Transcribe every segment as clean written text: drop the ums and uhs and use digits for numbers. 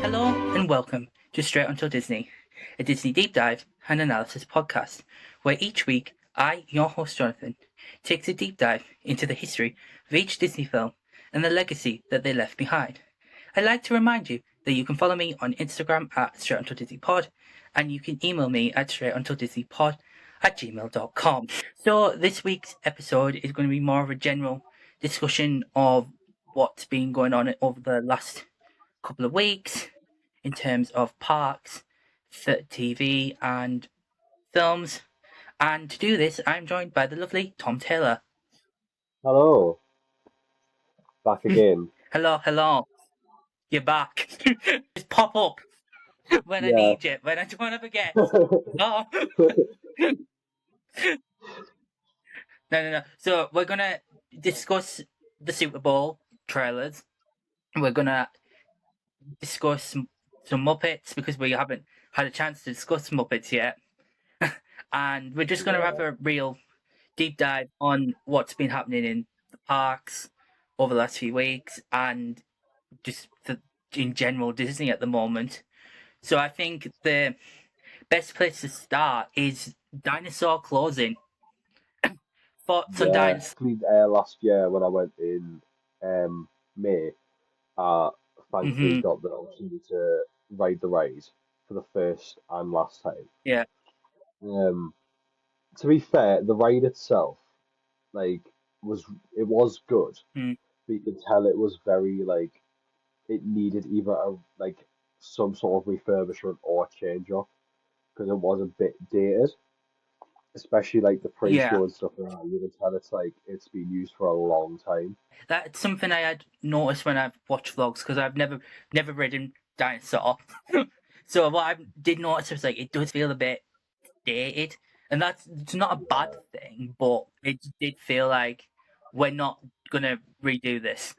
Hello and welcome to Straight On Til Disney, a Disney deep dive and analysis podcast, where each week I, your host Jonathan, takes a deep dive into the history of each Disney film and the legacy that they left behind. I'd like to remind you that you can follow me on Instagram at Straight On Til Disney Pod, and you can email me at straightontildisneypod@gmail.com. So this week's episode is going to be more of a general discussion of what's been going on over the last couple of weeks in terms of parks, TV, and films. And to do this, I'm joined by the lovely Tom Taylor. Hello. Back again. Hello. You're back. Just pop up when I need you, when I don't want to forget. No. No. So we're going to discuss the Super Bowl trailers. We're going to discuss some Muppets because we haven't had a chance to discuss Muppets yet. And we're just going to have a real deep dive on what's been happening in the parks over the last few weeks and just in general Disney at the moment. So I think the best place to start is Dinosaur closing. Thoughts on Dinosaur? Last year when I went in May, thankfully got the opportunity to ride the ride for the first and last time. Yeah. To be fair, the ride itself, was good, but you could tell it was very it needed either some sort of refurbishment or change up because it was a bit dated. Especially the pre-show and stuff like that. You can tell it's been used for a long time. That's something I had noticed when I've watched vlogs because I've never ridden Dinosaur. So what I did notice was it does feel a bit dated, and it's not a bad thing, but it did feel like we're not gonna redo this.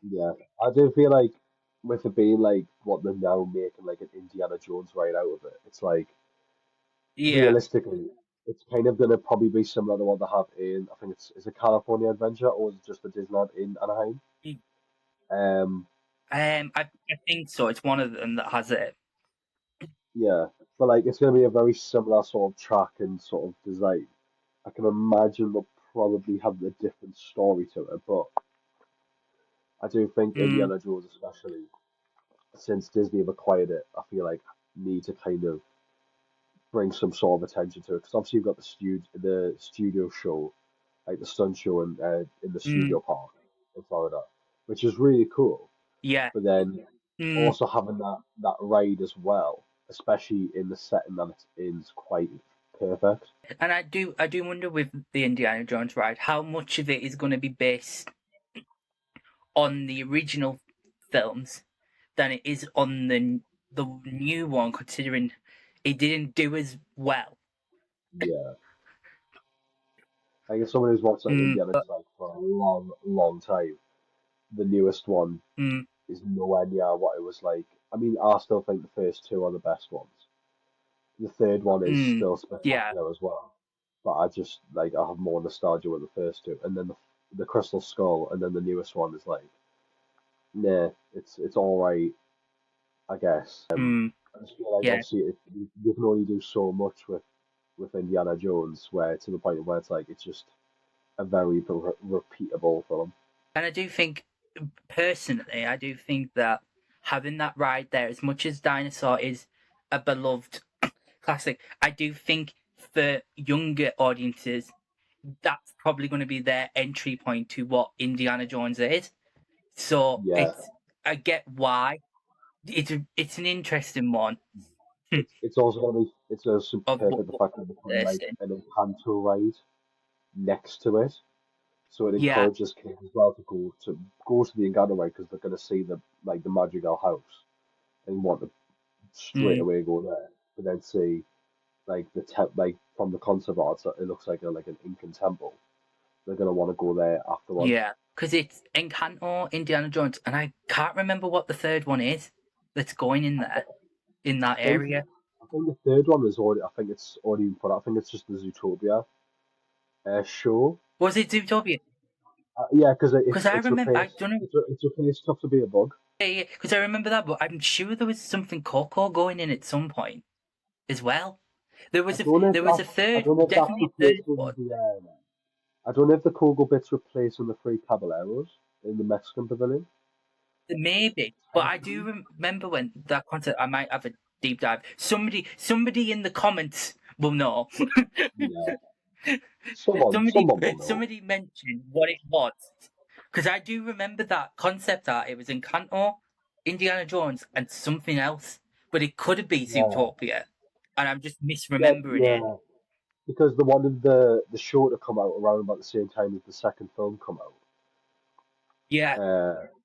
Yeah, I do feel like with it being what they're now making an Indiana Jones ride out of it, it's realistically it's kind of gonna probably be similar to what they have in I think it's a California Adventure or is it just the Disneyland in Anaheim? I think so. It's one of them that has it. Yeah, but it's gonna be a very similar sort of track and sort of design. I can imagine they'll probably have a different story to it, but I do think Indiana Jones, especially since Disney have acquired it, I feel need to kind of bring some sort of attention to it because obviously you've got the studio show, the stunt show in the studio park in Florida, which is really cool. Yeah. But then also having that ride as well, especially in the setting that it's in, is quite perfect. And I do wonder with the Indiana Jones ride how much of it is going to be based on the original films than it is on the new one, considering it didn't do as well. Yeah. I guess someone who's watched Indiana Jones for a long time, the newest one is nowhere near what it was like. I mean, I still think the first two are the best ones. The third one is still spectacular as well. But I just I have more nostalgia with the first two, and then the Crystal Skull, and then the newest one is nah, it's all right, I guess. I just feel obviously you can only do so much with Indiana Jones, where to the point where it's just a very repeatable film. And I do think, personally, that having that ride there, as much as Dinosaur is a beloved classic, I do think for younger audiences, that's probably going to be their entry point to what Indiana Jones is. So I get why. It's an interesting one. It's also going to be it's also perfect the fact that they put an Encanto ride next to it. So it encourages kids as well to go to the Encanto ride because they're going to see the Madrigal house and want to straight away go there. But then see from the concept art, it looks like an Incan temple. They're going to want to go there afterwards. Yeah, because it's Encanto, Indiana Jones, and I can't remember what the third one is that's going in there in that area. I think the third one is already. I think it's already been put out. I think it's just the Zootopia show. Was it Zootopia? Yeah, because I remember. I don't know. It's okay. It's tough to be a bug. Yeah, because I remember that, but I'm sure there was something Coco going in at some point as well. There was a I third, don't know if that's definitely a third replacing one. the I don't know if the Kogo bit's replacing the three Caballeros in the Mexican pavilion. Maybe, but I do remember when that concert. I might have a deep dive. Somebody in the comments will know. Yeah, somebody, someone will know. somebody mentioned what it was, because I do remember that concept art. It was Encanto, Indiana Jones, and something else, but it could have been Yeah, Zootopia, and I'm just yeah, misremembering it. yeah. Because the one in the show to come out around about the same time as the second film come out. Yeah.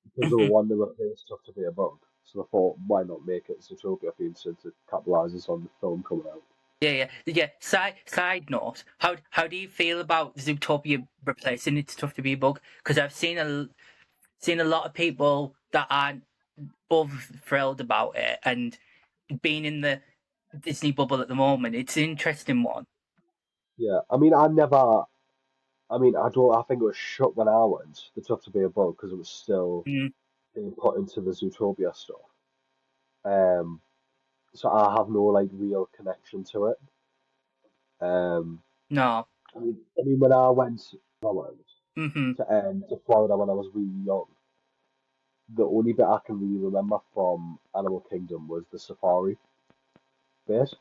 Because they were one that replaced Stuff to Be a Bug. So I thought, why not make it Zootopia theme since it capitalizes on the film coming out? Yeah. Side note: how do you feel about Zootopia replacing It's Tough to Be a Bug? Because I've seen a lot of people that aren't both thrilled about it, and being in the Disney bubble at the moment, it's an interesting one. Yeah, I don't. I think it was shut when I went. The Tough to Be a Bug because it was still Mm, being put into the Zootopia stuff. Um, so I have no like real connection to it. Um, no. when I went Mm-hmm. to Florida when I was really young. The only bit I can really remember from Animal Kingdom was the safari bit,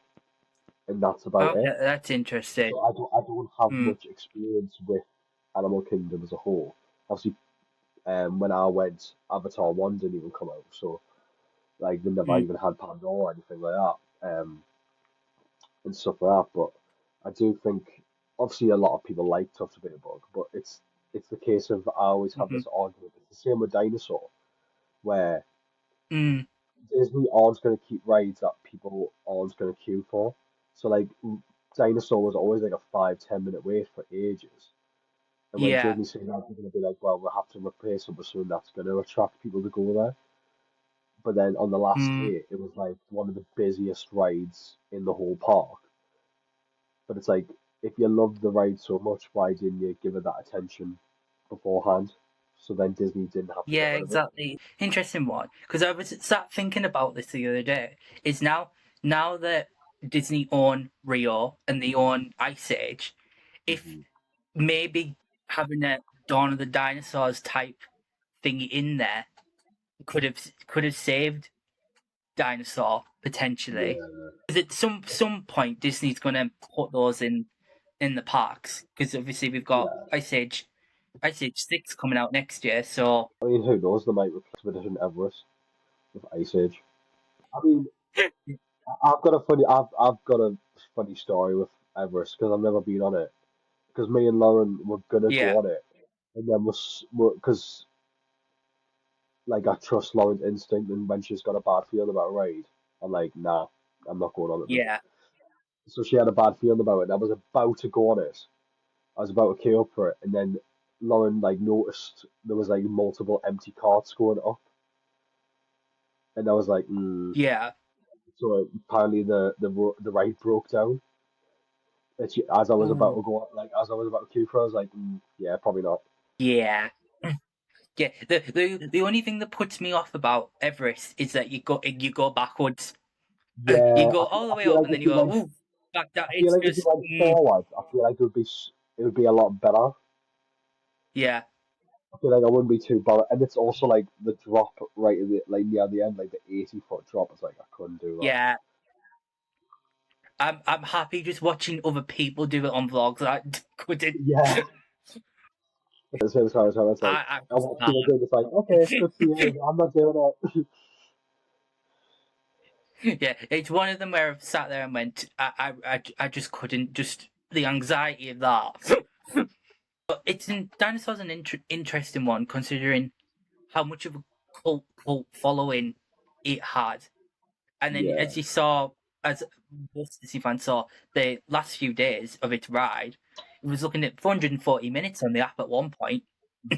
and that's about Okay, it. that's interesting. So I don't have Mm, much experience with Animal Kingdom as a whole. Obviously, when I went, Avatar 1 didn't even come out, so like they never mm, even had Pandora or anything like that, and stuff like that. But I do think obviously a lot of people like Tough to Be a Bug, but it's the case of I always have mm-hmm, this argument. It's the same with Dinosaur, where mm, Disney aren't going to keep rides that people aren't going to queue for. So like Dinosaur was always like a 5-10 minute wait for ages. And when yeah. Disney said that, they're going to be like, well, we'll have to replace it with something that's going to attract people to go there. But then on the last Mm, day, it was like one of the busiest rides in the whole park. But it's like, if you loved the ride so much, why didn't you give it that attention beforehand? So then Disney didn't have to get yeah, rid of it. exactly. Interesting one. Because I was sat thinking about this the other day. Is now that Disney own Rio and they own Ice Age, if Hmm. maybe having a Dawn of the Dinosaurs type thing in there could have saved Dinosaur potentially. Yeah, Because at some point Disney's gonna put those in the parks, because obviously we've got yeah. Ice Age 6 coming out next year. So I mean, who knows? They might replace Expedition Everest with Ice Age. I mean, I've got a funny story with Everest because I've never been on it. Because me and Lauren were gonna yeah, go on it, and then because like I trust Lauren's instinct, and when she's got a bad feeling about a ride, I'm like, nah, I'm not going on it then. yeah, So she had a bad feeling about it. And I was about to go on it. I was about to queue up for it, and then Lauren like noticed there was like multiple empty carts going up, and I was like, yeah, So apparently the ride broke down. And as I was about ooh, to go, like as I was about to queue for, I was like, yeah, probably not. yeah. Yeah, the only thing that puts me off about Everest is that you go backwards. You Yeah, go all the I way feel up like and then if you you go, went, ooh, back down. I feel It's like if you just, went forward, I feel like it would be a lot better. yeah, I feel like I wouldn't be too bothered, and it's also like the drop right at the like near the end, like the 80-foot drop. It's like I couldn't do that. yeah. I'm happy just watching other people do it on vlogs. I couldn't. Yeah, at the same time, so it's like I I just watch people can't. do it, it's like okay, good for you. I'm not doing it. Yeah, it's one of them where I've sat there and went, I just couldn't. Just the anxiety of that. But Dinosaur's an interesting one, considering how much of a cult following it had. And then, Yeah, as most Disney fans saw, the last few days of its ride, it was looking at 440 minutes on the app at one point.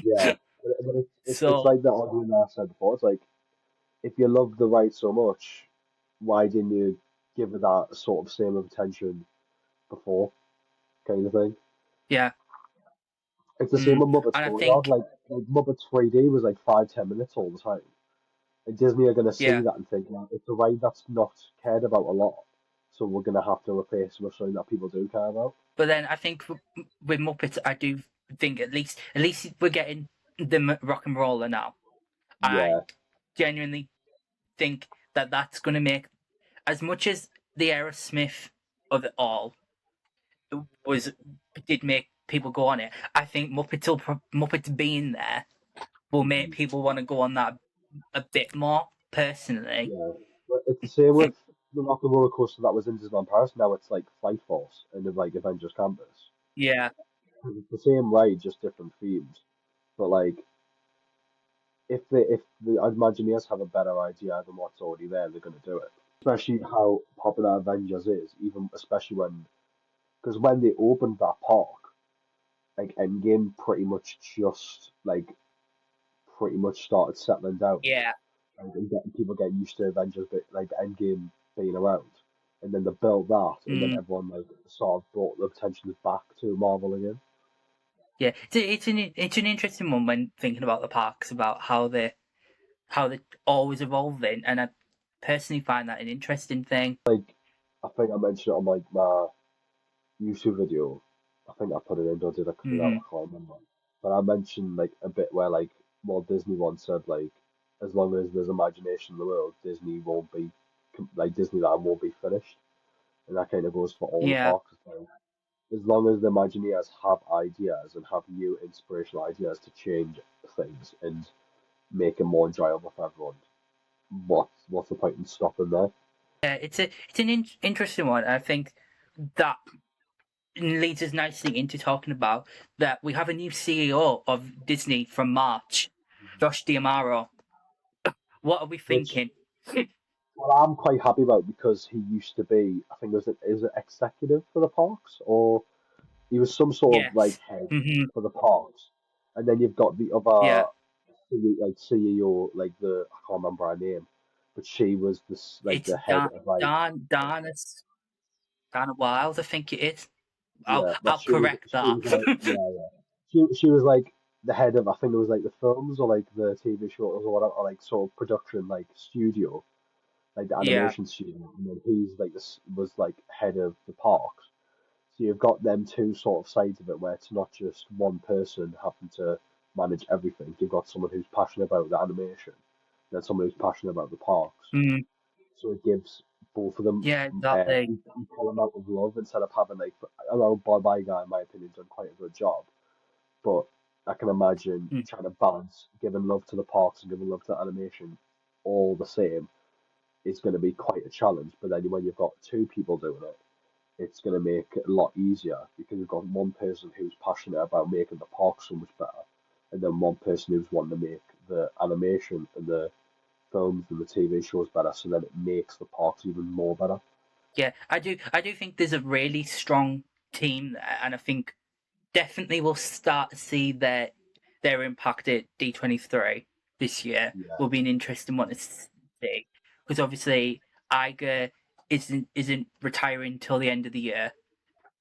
yeah. But it's So, like the argument I said before. It's like if you love the ride so much, why didn't you give it that sort of same attention before, kind of thing? yeah. It's the same Mm. with Muppets And I Boneyard. think, Like Muppets 3D was like 5-10 minutes all the time, And Disney are going to see Yeah. that and think, well, it's a ride that's not cared about a lot, so we're going to have to replace it with something that people do care about. But then I think with Muppets, I do think at least we're getting the rock and roller now. I Yeah, genuinely think that that's going to make, as much as the Aerosmith of it all did make people go on it, I think Muppets being there will make people want to go on that a bit more, personally. yeah. But it's the same with the rock and roller coaster that was in Disneyland Paris. Now it's like Flight Force and the like Avengers Campus. Yeah. It's the same ride, just different themes. But like, if the Imagineers have a better idea than what's already there, they're going to do it. Especially how popular Avengers is, even especially because when they opened that park, like Endgame pretty much started settling down, Yeah. and getting people getting used to Avengers, but like Endgame being around, and then they built that, and then Mm. everyone like sort of brought the attention back to Marvel again. Yeah. It's an interesting one when thinking about the parks, about how they're always evolving, and I personally find that an interesting thing. Like I think I mentioned it on like my YouTube video. I think I put it in, or did I cut it out? Mm-hmm. I can't remember. But I mentioned like a bit where like Walt Disney once said like as long as there's imagination in the world, Disneyland won't be finished, and that kind of goes for all the Yeah. parks. It's like, as long as the Imagineers have ideas and have new inspirational ideas to change things and make it more enjoyable for everyone, what's the point in stopping there? Yeah, it's an interesting one. I think that leads us nicely into talking about that we have a new CEO of Disney from March, Josh D'Amaro. What are we Which thinking? well, I'm quite happy about because he used to be, I think, is it executive for the parks, or he was some sort of like Yes. head Mm-hmm. for the parks, and then you've got the Yeah. other like CEO, like the I can't remember her name, but she was this like It's the head of like Dana Wild, I think it is. yeah, that I'll correct she that. was like yeah. She was like the head of I think it was like the films or like the TV shows or whatever, or like sort of production like studio, like the Yeah. animation studio, and then he's like this was like head of the parks. So you've got them two sort of sides of it where it's not just one person having to manage everything. You've got someone who's passionate about the animation, then someone who's passionate about the parks. Mm, So it gives both of them yeah, exactly. equal amount of love instead of having like I know Boy Bye Guy in my opinion done quite a good job, but I can imagine Mm, trying to balance giving love to the parks and giving love to animation all the same is going to be quite a challenge. But then when you've got two people doing it, it's going to make it a lot easier because you've got one person who's passionate about making the park so much better, and then one person who's wanting to make the animation and the films and the TV shows better, so then it makes the parks even more better. yeah, I do think there's a really strong team there, and I think definitely we'll start to see their impact at D23 this year. Yeah, Will be an interesting one to see, because obviously Iger isn't retiring till the end of the year,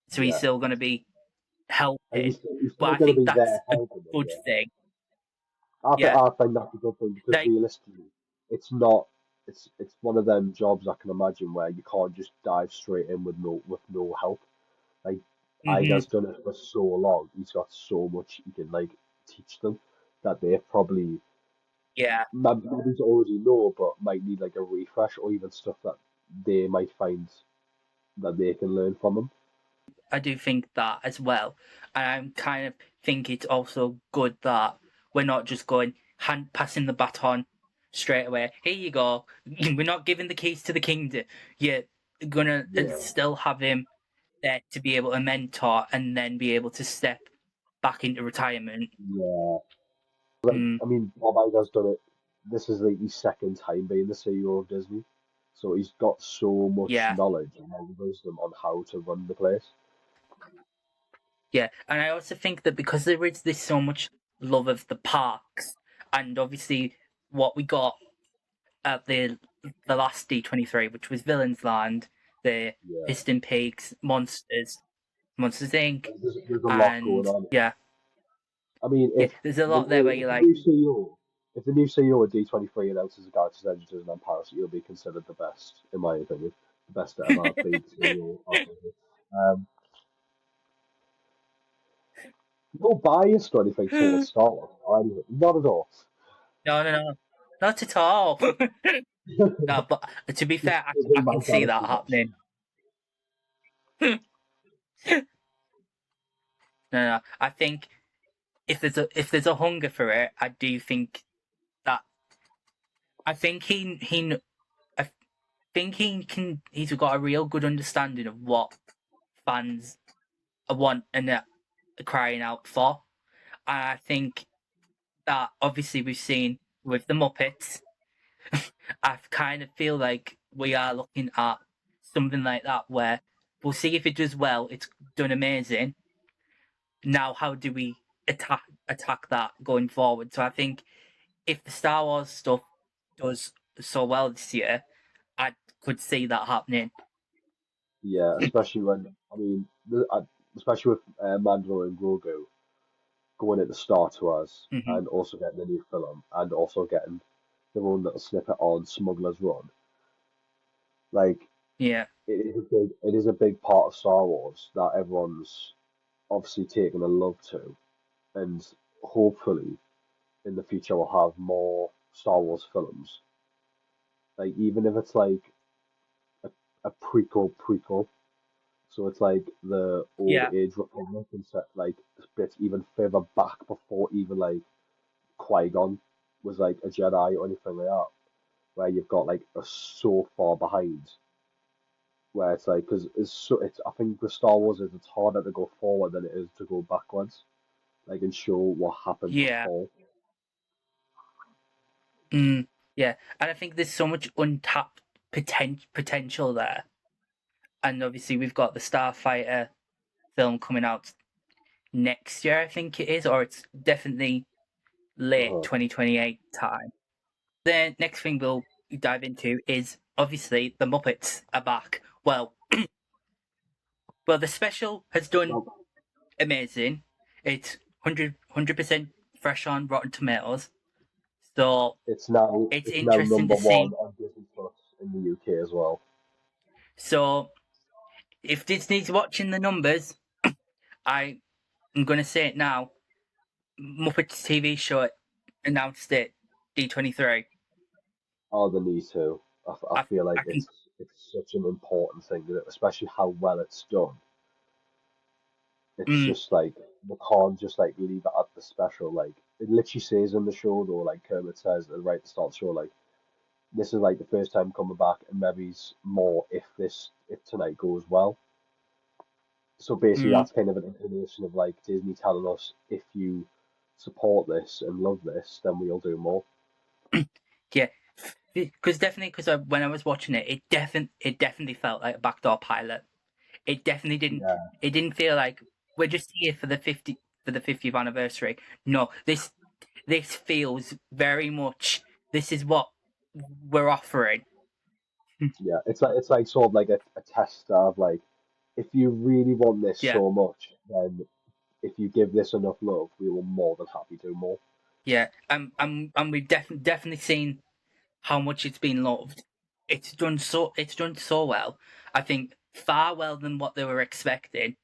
so he's yeah, still going to be and helping. he's But still I going to think be there that's a helping them. good Yeah, thing. Yeah, I think that's a good thing because like realistically, it's not. It's one of them jobs I can imagine where you can't just dive straight in with no help. Like hmm Iger's done it for so long, he's got so much he can like teach them that they probably yeah. maybe already know, but might need like a refresh or even stuff that they might find that they can learn from him. I do think that as well. And I'm kind of think it's also good that we're not just going passing the baton straight away. Here you go. We're not giving the keys to the kingdom. You're gonna Yeah, still have him there to be able to mentor and then be able to step back into retirement. yeah. Like Mm, I mean, Bob Iger's done it. This is like his second time being the CEO of Disney, so he's got so much yeah, knowledge and like, wisdom on how to run the place. yeah. And I also think that because there is this so much love of the parks, and obviously what we got at the last D23, which was Villains Land, the Yeah, Piston Pigs, Monsters Inc., there's a lot going and on. yeah, I mean, yeah. if There's a lot there where if you're the like, new CEO if the new CEO of D23 announces a Galaxy's Editors and Paris, he'll be considered the best, in my opinion, the best to ever be the CEO of Disney. No bias or anything towards Star Wars or anything, not at all. No, not at all. No, but to be Just fair, I Disney my can see that galaxy much. happening. No, I think if there's a hunger for it, I do think that I think I think he's got a real good understanding of what fans want and are crying out for. And I think that obviously we've seen with the Muppets, I kind of feel like we are looking at something like that where we'll see if it does well. It's done amazing. Now, how do we attack that going forward? So I think if the Star Wars stuff does so well this year, I could see that happening. Yeah, especially when especially with Mandalorian and Grogu going at the Star Tours Mm-hmm. and also getting a new film and also getting their own little snippet on Smuggler's Run. Like Yeah, it is a big part of Star Wars that everyone's obviously taken a love to, and hopefully in the future we'll have more Star Wars films. Like even if it's like a, a prequel, so it's like the old yeah, age Republic and set like bits even further back before even like Qui-Gon was like a Jedi or anything like that, where you've got like a so far behind, where it's like because it's I think with Star Wars it's harder to go forward than it is to go backwards, like and show what happened yeah, before. yeah. And I think there's so much untapped potential there. And obviously we've got the Starfighter film coming out next year, I think it is, or it's definitely late Uh-huh. 2028 time. The next thing we'll dive into is obviously the Muppets are back. Well, the special has done Well, amazing. It's 100% fresh on Rotten Tomatoes. So it's it's now interesting number to one see. on Disney Plus in the UK as well. So if Disney's watching the numbers, I'm going to say it now. Muppets TV show announced it D23. Oh, the need to. I feel like I can. it's such an important thing, especially how well it's done. It's Mm, just like they can't just like leave it at the special. Like it literally says in the show though, like Kermit says right at the start of the show, like this is like the first time coming back, and maybe's more if tonight goes well. So basically, mm, that's kind of an inclination of like Disney telling us if you support this and love this, then we'll do more. yeah, because when I was watching it, it definitely felt like a backdoor pilot. It definitely didn't. Yeah, It didn't feel like we're just here for the 50th anniversary. No, this feels very much. This is what we're offering. yeah. It's like sort of like a test of like if you really want this Yeah, so much, then if you give this enough love, we will more than happy do more. yeah. And we've definitely seen how much it's been loved. It's done so well. I think far well than what they were expecting.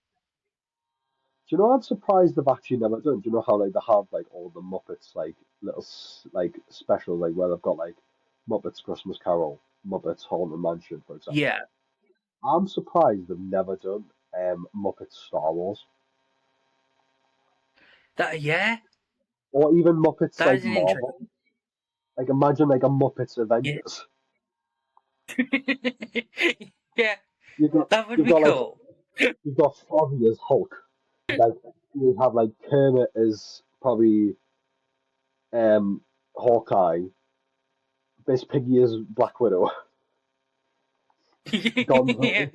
Do you know I'm surprised they've actually never done? Do you know how like they have like all the Muppets like little like specials like where they've got like Muppets Christmas Carol, Muppets Haunted Mansion, for example. Yeah, I'm surprised they've never done Muppets Star Wars yeah, or even Muppets that like is an Marvel. interesting. Like imagine like a Muppets Yeah, Avengers. yeah, You got that would you've be got like cool. you've got Froggy as Hulk. Like you have like Kermit as probably Hawkeye, Miss Piggy as Black Widow, Yeah,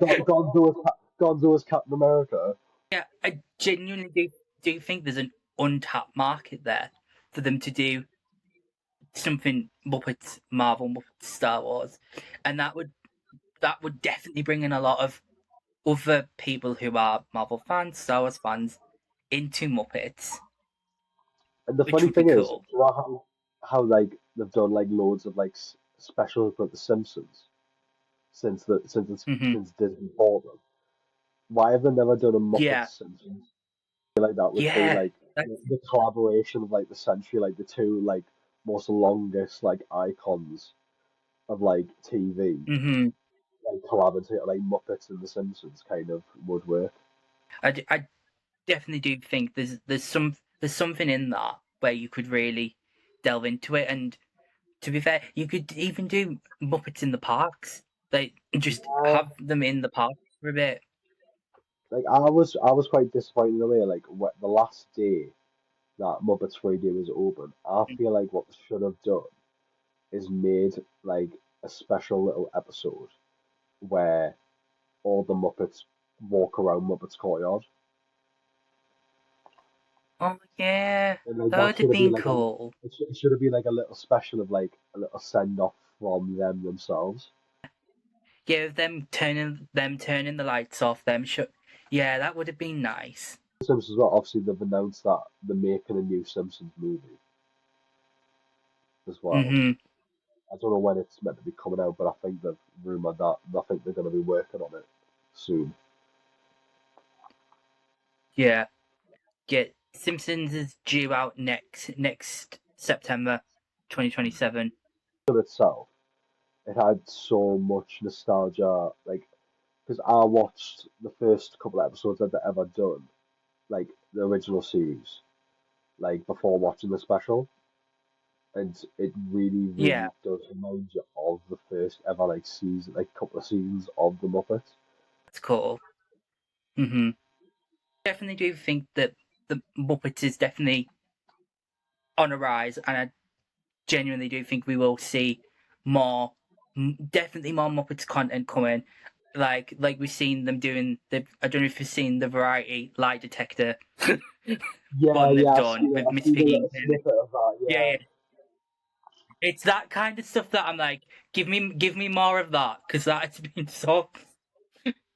Gonzo as Captain America. yeah. I genuinely do think there's an untapped market there for them to do something Muppets, Marvel, Muppets, Star Wars, and that would definitely bring in a lot of other people who are Marvel fans, Star Wars fans into Muppets, And the which funny would be thing is, cool. how like they've done like loads of like specials about the Simpsons Hmm. since Disney bought them. Why have they never done a Yeah, Muppets Simpsons? I feel like that would be yeah, like that's, the collaboration of like the century, like the two like most longest like icons of like TV, hmm. like collaborating like Muppets and the Simpsons kind of would work. I definitely do think there's something in that where you could really delve into it. And to be fair, you could even do Muppets in the parks, like just Yeah, have them in the park for a bit. like I was quite disappointed in the way like the last day that Muppets 3D was open. I feel like what they should have done is made like a special little episode where all the Muppets walk around Muppets Courtyard. Oh yeah, And like that that would should have have been been like cool. it should have been like a little special of like a little send off from them themselves. Yeah, them turning the lights off, yeah, that would have been nice. Simpsons as well. Obviously, they've announced that they're making a new Simpsons movie as well. Hmm. I don't know when it's meant to be coming out, but I think they've rumored that I think they're going to be working on it soon. Yeah, yeah. Simpsons is due out next September, 2027. In itself, it had so much nostalgia, like because I watched the first couple of episodes that they ever done, like the original series, like before watching the special, and it really, Yeah, really does remind you of the first ever like season, like couple of seasons of the Muppets. that's cool. Hmm. Definitely do think that the Muppets is definitely on a rise, and I genuinely do think we will see more, definitely more Muppets content coming. Like we've seen them doing the. I don't know if you've seen the variety lie detector Yeah, one they've yeah, done with I've Miss seen a Piggy. little snippet of that. Yeah, Yeah, yeah. It's that kind of stuff that I'm like, give me more of that, because that has been so.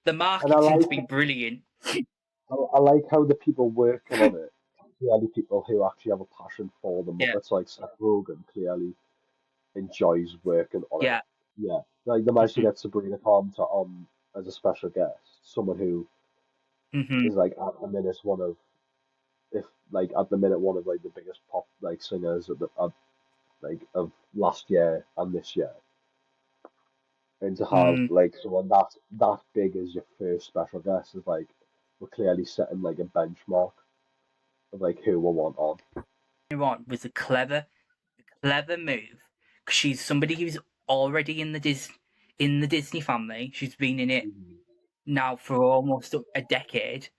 The and marketing's been brilliant. I like how the people working on it, clearly people who actually have a passion for the Yeah, Muppets, like Seth Rogen, clearly enjoys working on it. yeah. Yeah, like they managed to Hmm. get Sabrina Carpenter on as a special guest, someone who Hmm. is like at the minute one of, if like at the minute one of like the biggest pop like singers like of last year and this year, and to have Mm. like someone that big as your first special guest is like we're clearly setting like a benchmark of like who we want on. On was a clever move, because she's somebody who's already in the Disney family. She's been in it Mhm. now for almost a decade,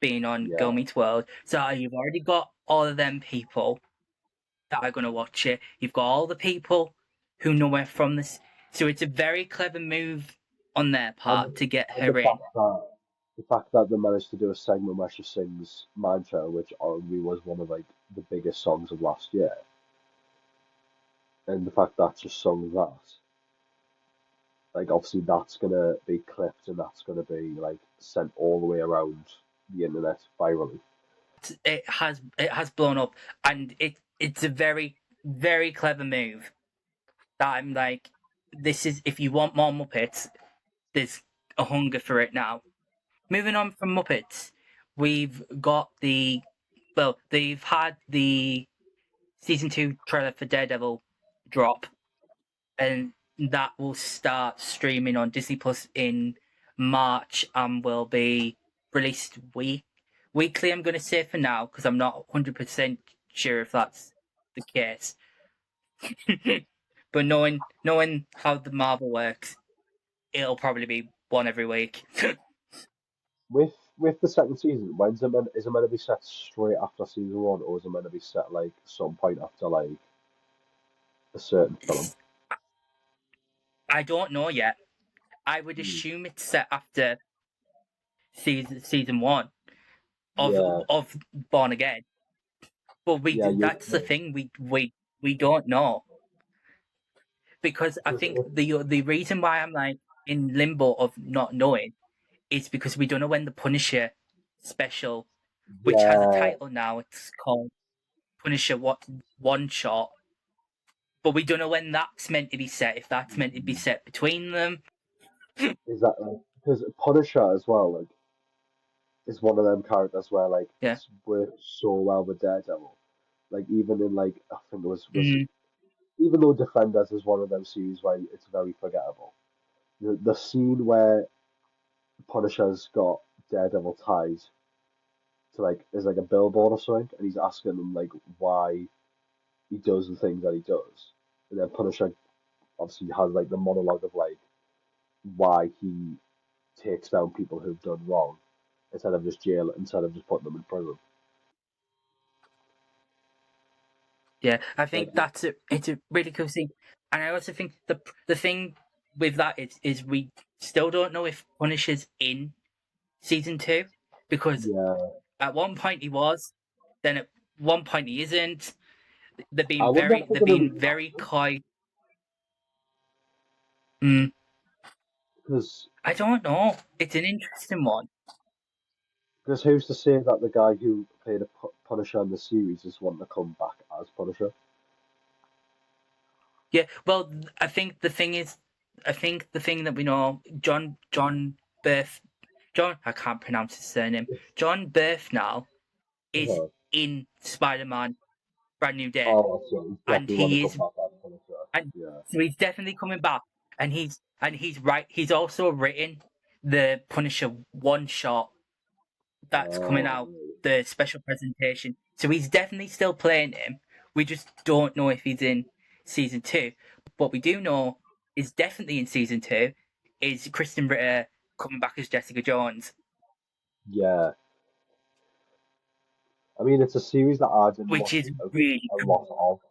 being on Girl Yeah, Meets World. So you've already got all of them people that are going to watch it. You've got all the people who know her from this. So it's a very clever move on their and part to get and the her in. fact that they managed to do a segment where she sings Mantra, which arguably was one of like the biggest songs of last year, and the fact that she sung that, like obviously that's gonna be clipped and that's gonna be like sent all the way around the internet virally. It has blown up, and it's a very clever move. That I'm like, this is, if you want more Muppets, there's a hunger for it now. Moving on from Muppets, we've got they've had the season 2 trailer for Daredevil drop, and that will start streaming on Disney Plus in March and will be released weekly. I'm going to say for now, because I'm not 100% sure if that's the case. But knowing how the Marvel works, it'll probably be one every week. With the second season, is it meant to be set straight after season one, or is it meant to be set like some point after like a certain film? I don't know yet. I would Hmm. assume it's set after season 1 of Yeah, of Born Again, but yeah, you that's the thing, we don't know, because I because think the reason why I'm like in limbo of not knowing is because we don't know when the Punisher special, which has a yeah, title now, it's called Punisher What One Shot. but we don't know when that's meant to be set. If that's meant to be set between them. Exactly. Because Punisher as well, like, is one of them characters where like Yeah. it's worked so well with Daredevil. Like even in like I think it was Mm, even though Defenders is one of them series where it's very forgettable. The scene where Punisher's got Daredevil tied to like is like a billboard or something, and he's asking him like why he does the things that he does, and then Punisher obviously has like the monologue of like why he takes down people who've done wrong instead of just putting them in prison. yeah, I Like think it's a really cool scene, and I also think the thing with that is we still don't know if Punisher's in season 2, because yeah, at one point he was, then at one point he isn't. I wonder if they're They're gonna being recast very him coy. Mm, because I don't know. It's an interesting one. who's to say that the guy who played a Punisher in the series is wanting to come back as Punisher? Yeah, well, I think the thing that we know, I can't pronounce his surname. John Bernthal is Uh-huh. in Spider-Man Brand New Day, Oh, so he's and definitely want to he come is, back as Punisher. and Yeah. so he's definitely coming back, and he's right. He's also written the Punisher one shot that's coming Oh, out, the special presentation. So he's definitely still playing him. We just don't know if he's in season 2. What we do know is definitely in season 2 is Kristen Ritter coming back as Jessica Jones, yeah. I mean, it's a series that I didn't which watch is really a cool. lot of.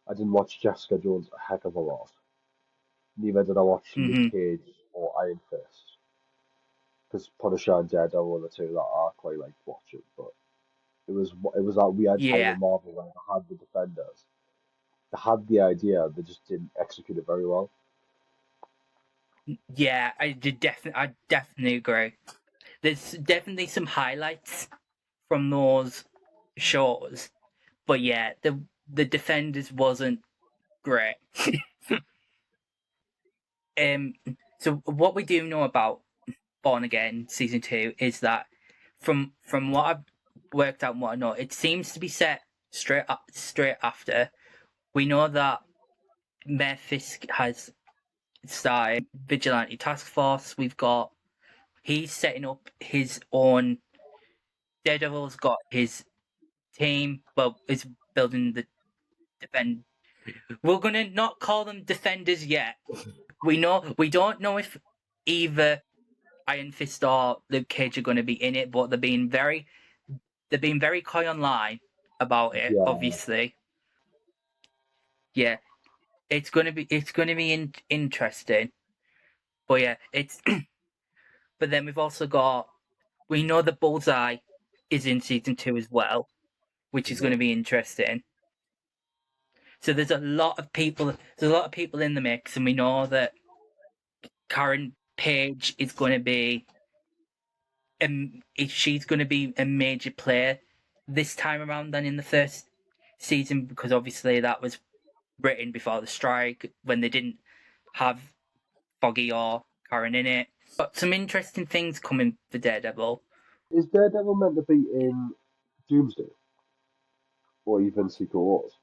I didn't watch Jessica Jones a heck of a lot. Neither did I watch Luke Hmm. Cage or Iron Fist. Because Punisher and Daredevil are the two that I quite like watching. But it was that weird time Yeah, in Marvel when they had the Defenders. They had the idea, they just didn't execute it very well. yeah, I definitely agree. There's definitely some highlights from those shows, but yeah, the Defenders wasn't great. Um, so what we do know about Born Again season 2 is that from what I've worked out and what I know, it seems to be set straight after. We know that Mayor Fisk has started Vigilante Task Force. He's setting up his own. Daredevil's got his team, but is building the defend. We're gonna not call them defenders yet. We don't know if either Iron Fist or Luke Cage are going to be in it, but they're being very coy online about it. Yeah. Obviously, yeah, it's going to be interesting. But yeah, it's but then we know the Bullseye is in season 2 as well, which is going to Mhm. be interesting. So there's a lot of people. There's a lot of people in the mix, and we know that Karen Page is going to be she's going to be a major player this time around than in the first season, because obviously that was written before the strike when they didn't have Foggy or Karen in it. But some interesting things coming for Daredevil. Is Daredevil meant to be in Doomsday or even Secret Wars?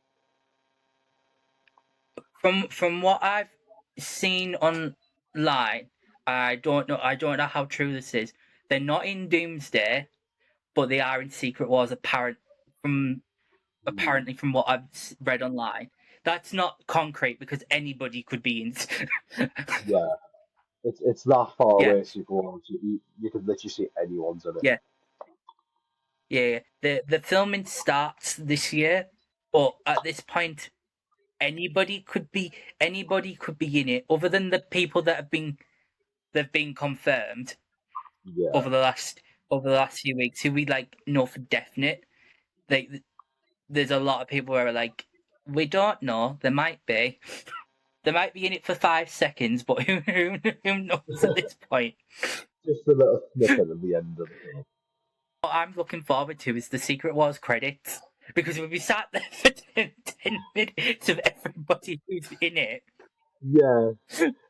From what I've seen online, I don't know. I don't know how true this is. They're not in Doomsday, but they are in Secret Wars. From Hmm. apparently from what I've read online. That's not concrete because anybody could be in. Yeah, it's that far Yeah, away. Secret Wars, you could literally see anyone's in it. yeah, yeah. The filming starts this year, but at this point, anybody could be in it, other than the people that've been confirmed Yeah, over the last few weeks, who we like know for definite. Like, there's a lot of people who are like, we don't know. There might be. They might be in it for 5 seconds, but who knows at this point? just a little snippet at the end of the film. What I'm looking forward to is the Secret Wars credits. because we'll be sat there for 10 minutes of everybody who's in it. Yeah,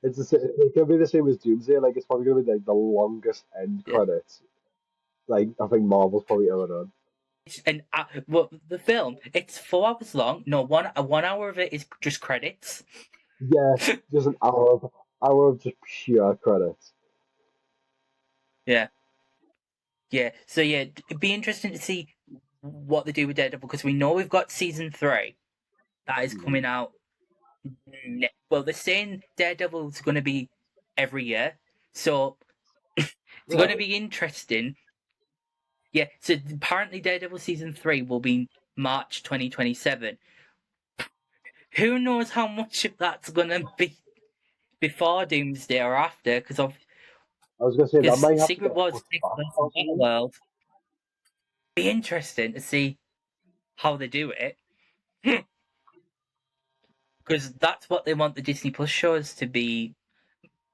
it's gonna be the same as Doomsday. Like it's probably gonna be like the longest end Yeah. credits. Like I think Marvel's probably ever done. And well, the film, it's 4 hours long. No, 1 hour of it is just credits. Yeah, just an hour of just pure credits. Yeah. Yeah. So yeah, it'd be interesting to see what they do with Daredevil because we know we've got season 3 that is coming out. Well, they're saying Daredevil's going to be every year, so it's going to Right. be interesting. Yeah. So apparently, Daredevil season 3 will be March 2027. Who knows how much of that's going to be before Doomsday or after? Because I was gonna say that might have to Secret get Wars pushed takes back place in possibly. Battleworld. Be interesting to see how they do it. Because that's what they want the Disney Plus shows to be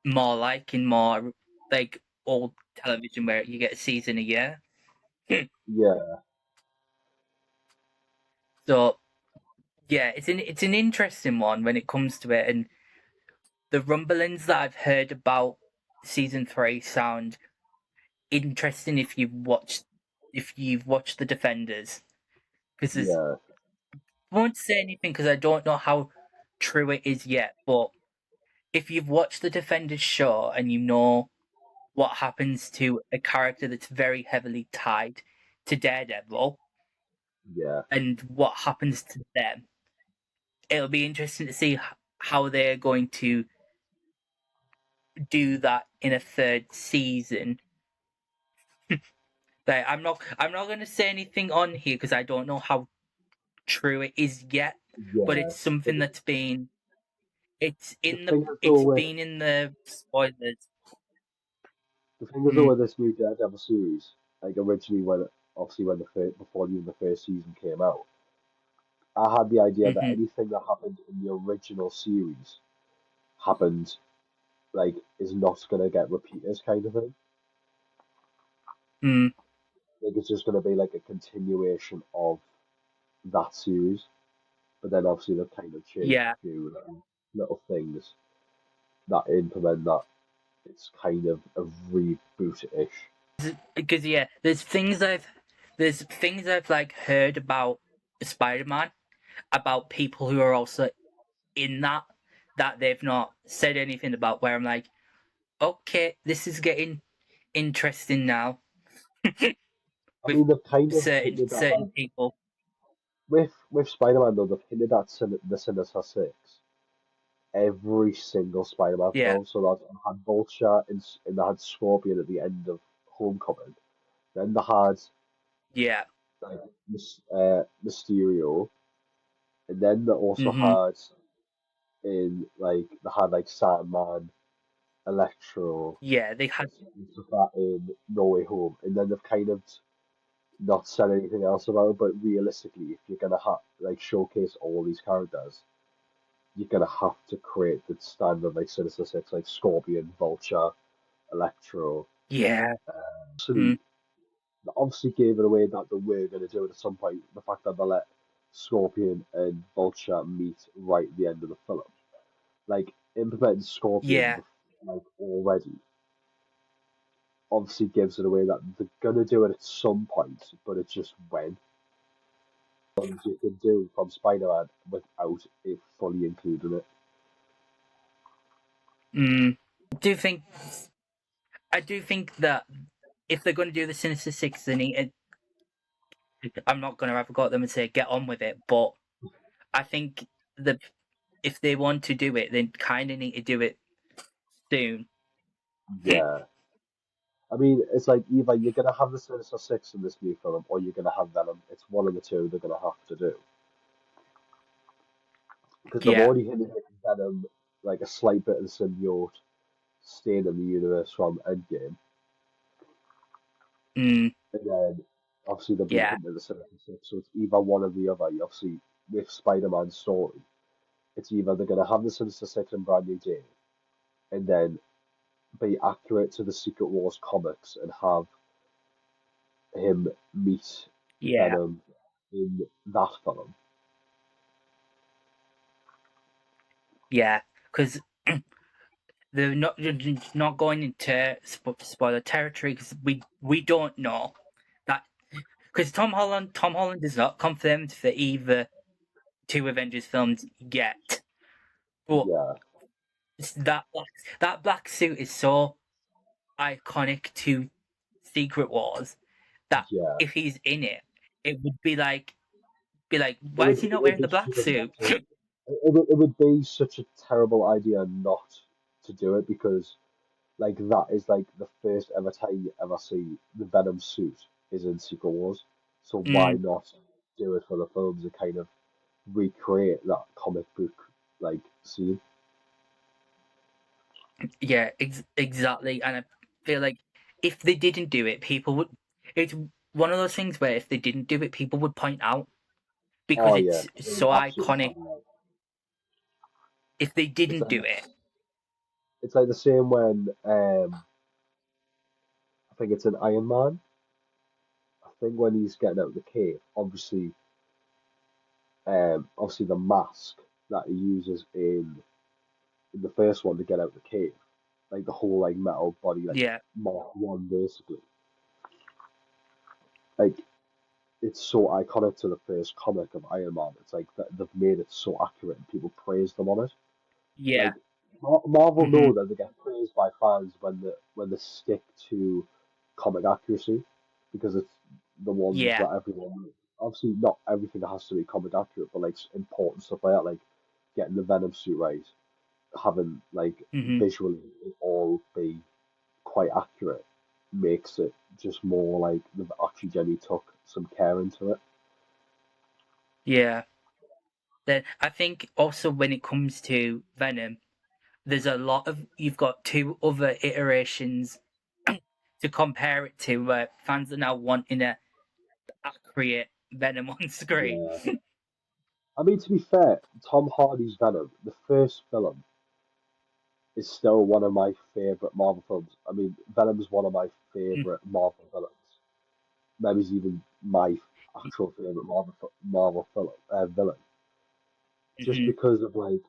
more like, in more like old television where you get a season a year. Yeah, So yeah, it's an interesting one when it comes to it, and the rumblings that I've heard about season 3 sound interesting if you've watched the Defenders, because yeah. I won't say anything because I don't know how true it is yet, but if you've watched the Defenders show and you know what happens to a character that's very heavily tied to Daredevil Yeah, and what happens to them, it'll be interesting to see how they're going to do that in a third season. Like, I'm not going to say anything on here because I don't know how true it is yet, but yeah. it's But something that's been the thing is though it's with been in the spoilers. the thing is though Mm, with this new Daredevil series, like originally when obviously when the first, before even the first season came out, I had the idea that mm-hmm, anything that happened in the original series happened like is not gonna get repeated kind of thing. mm, Like it's just gonna be like a continuation of that series. But then obviously they've kind of changed yeah, a few little things that implement that it's kind of a reboot-ish. because yeah, there's things I've like heard about Spider-Man about people who are also in that they've not said anything about. Where I'm like, okay, this is getting interesting now I with mean, they've kind of hinted certain that people. with Spider-Man though, they've hinted at the Sinister Six every single Spider-Man Yeah, film. So that had Vulture and they had Scorpion at the end of Homecoming. Then they had yeah, like Mysterio, and then they also mm-hmm, had they had like Sandman, Electro, yeah. They had and stuff like that in No Way Home, and then they've kind of not said anything else about it. But realistically, if you're gonna like showcase all these characters, you're gonna have to create the standard like Sinister Six, like Scorpion, Vulture, Electro. yeah, So mm, they obviously gave it away that they were gonna do it at some point. The fact that they let Scorpion and Vulture meet right at the end of the film, like implementing Scorpion yeah, like already, obviously gives it away that they're gonna do it at some point, but it's just when. Things you can do from Spider-Man without it fully including it. mm. Do think I do think that if they're going to do the Sinister Six, they need. I'm not going to have a go at them and say get on with it, but I think the if they want to do it, they kind of need to do it soon. Yeah. I mean, it's like either you're gonna have the Sinister Six in this new film, or you're gonna have Venom. It's one of the two they're gonna have to do because they've Yeah. already hinted at Venom, like a slight bit of the symbiote staying in the universe from Endgame, Mm, and then obviously they've been yeah. hinting at the Sinister Six. So it's either one or the other. You obviously, with Spider-Man's story, it's either they're gonna have the Sinister Six in Brand New Day, and then be accurate to the Secret Wars comics and have him meet Yeah. Venom in that film. Yeah, because they're not going into spoiler territory because we don't know that because Tom Holland is not confirmed for either two Avengers films yet, but Yeah, that black suit is so iconic to Secret Wars that yeah. if he's in it, it would be like, It why would is he it not would wearing the be black super suit? mental. It would be such a terrible idea not to do it because like that is like the first ever time you ever see the Venom suit is in Secret Wars. So why Mm, not do it for the films and kind of recreate that comic book like scene? yeah, exactly. And I feel like if they didn't do it, people would. It's one of those things where if they didn't do it, people would point out because Oh yeah, it's so you're absolutely iconic. right. If they It's didn't like do it, it's like the same when I think it's an Iron Man. I think when he's getting out of the cave, obviously the mask that he uses in the first one to get out of the cave, like the whole like metal body, like yeah, Mark One basically, like it's so iconic to the first comic of Iron Man. It's like that they've made it so accurate and people praise them on it. yeah, Like Marvel hmm know that they get praised by fans when they stick to comic accuracy because it's the ones yeah, that everyone obviously not everything has to be comic accurate, but like important stuff like that, like getting the Venom suit right, having like hmm visually it all be quite accurate makes it just more like they've actually genuinely took some care into it. yeah. Then I think also when it comes to Venom, there's a lot of you've got two other iterations to compare it to where fans are now wanting a accurate Venom on screen. Yeah. I mean, to be fair, Tom Hardy's Venom, the first film, is still one of my favorite Marvel films. I mean, Venom is one of my favorite Marvel villains. Maybe he's even my actual favorite Marvel villain. Just Mm-hmm. because of like,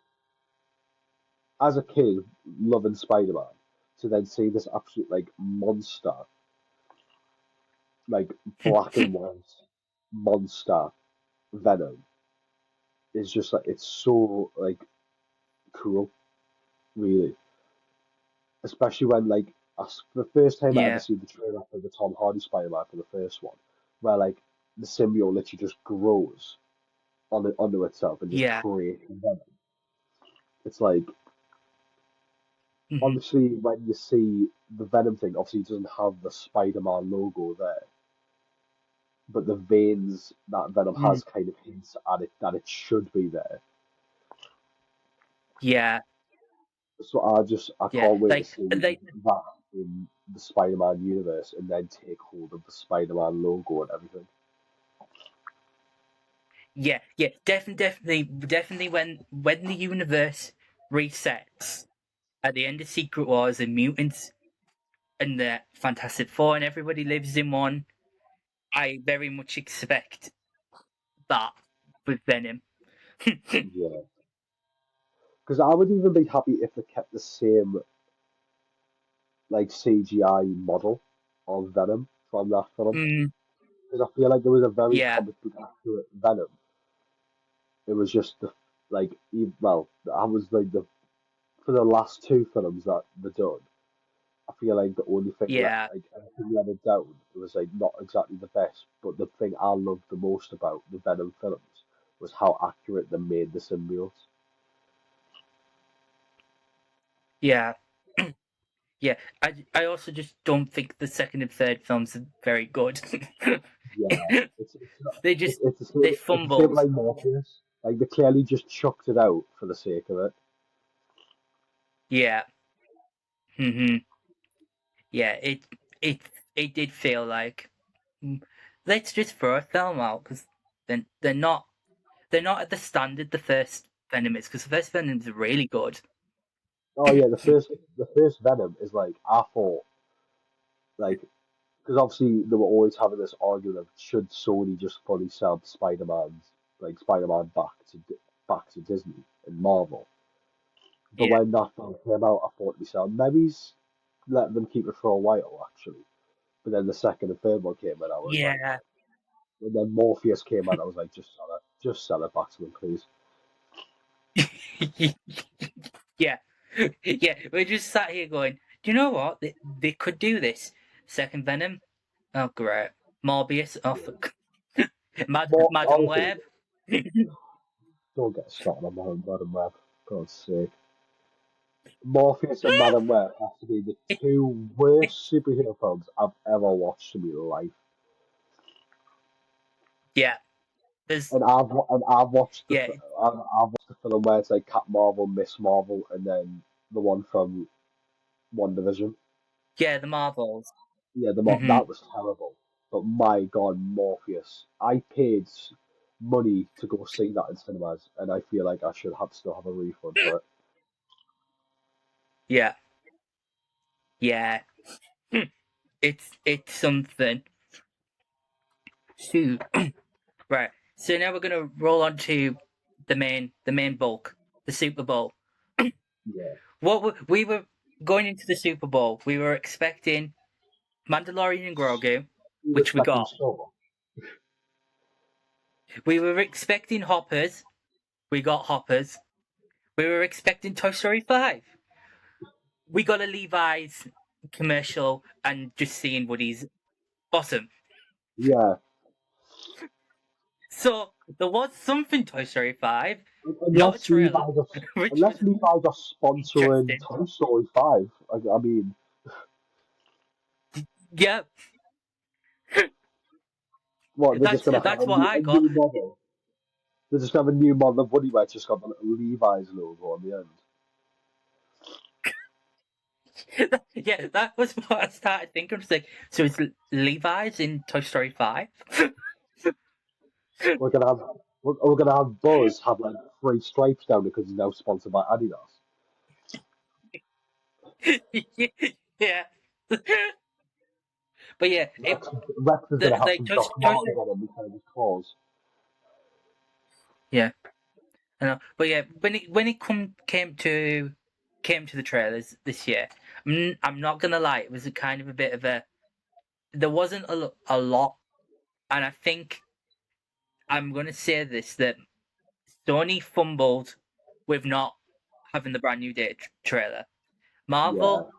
as a kid, loving Spider-Man, to then see this absolute like monster, like black and white monster Venom, is just like it's so like cool, really. Especially when like the first time I ever Yeah, seen the trailer for the Tom Hardy Spider-Man for the first one, where like the symbiote literally just grows onto itself and just yeah, creates venom. It's like hmm obviously when you see the Venom thing, obviously it doesn't have the Spider-Man logo there, but the veins that Venom has kind of hints at it that it should be there. yeah, So I yeah. can't wait to Like, see that in the Spider-Man universe and then take hold of the Spider-Man logo and everything. yeah, yeah. Definitely. When the universe resets at the end of Secret Wars, and mutants and the Fantastic Four and everybody lives in one, I very much expect that with Venom. Yeah. Because I would even be happy if they kept the same like CGI model of Venom from that film. mm, Because I feel like there was a very yeah, comic book accurate Venom. It was just the like well, I was like the for the last two films that they done. I feel like the only thing yeah, like anything let it down. It was like not exactly the best, but the thing I loved the most about the Venom films was how accurate they made the symbiotes. yeah. Yeah, I also just don't think the second and third films are very good. Yeah, it's not, they just it's the they same fumbled. like Morpheus. Like they clearly just chucked it out for the sake of it. Yeah. hmm Yeah, it it did feel like mm, let's just throw a film out because then they're not at the standard the first Venom is because the first Venom is really good. Oh yeah, the first Venom is like I thought like because obviously they were always having this argument of should Sony just fully sell Spider-Man back to Disney and Marvel. But Yeah. when that film came out, I thought to myself, maybe he's letting them keep it for a while actually. But then the second and third one came out, I was like, Yeah. and then Morpheus came out, I was like, just sell it back to them, please. Yeah. Yeah. We're just sat here going, do you know what? They could do this. Second Venom. Oh, great. Morbius. Oh, Yeah. Madam Honestly, Web. don't get started on Madam Web. God's sake. Morpheus and Madam Web have to be the two worst superhero films I've ever watched in my life. Yeah. There's, I've watched yeah. I've watched the film where it's like Captain Marvel, Miss Marvel, and then the one from One Division. Yeah, the Marvels. Yeah, Hmm. that was terrible. But my God, Morpheus! I paid money to go see that in cinemas, and I feel like I should have still have a refund for it. Yeah. Yeah. It's something. Shoot. Right. So now we're gonna roll on to the main bulk, the Super Bowl. Yeah, We were going into the Super Bowl. We were expecting Mandalorian and Grogu, we were which we expecting got. so. We were expecting Hoppers. We got Hoppers. We were expecting Toy Story 5. We got a Levi's commercial and just seeing Woody's awesome. Yeah, So there was something Toy Story 5, not a unless trailer, which was Levi's are sponsoring interesting. Toy Story 5. I mean, Yep, what they're just that's gonna have that's what I a got. new model. They're just gonna have a new model of Woody where it's just got the little Levi's logo on the end. Yeah, that was what I started thinking. It's like, so it's Levi's in Toy Story 5? We're gonna have we're gonna have Buzz have like three stripes down because he's now sponsored by Adidas. Yeah. But yeah, Rex is gonna have like some Doc Toy Martens Story. on him because of his claws. Yeah, I know. But yeah, when it came to the trailers this year, I'm not gonna lie, it was a kind of a bit of a there wasn't a lot, and I think I'm gonna say this that Sony fumbled with not having the brand new day trailer. Yeah, Marvel,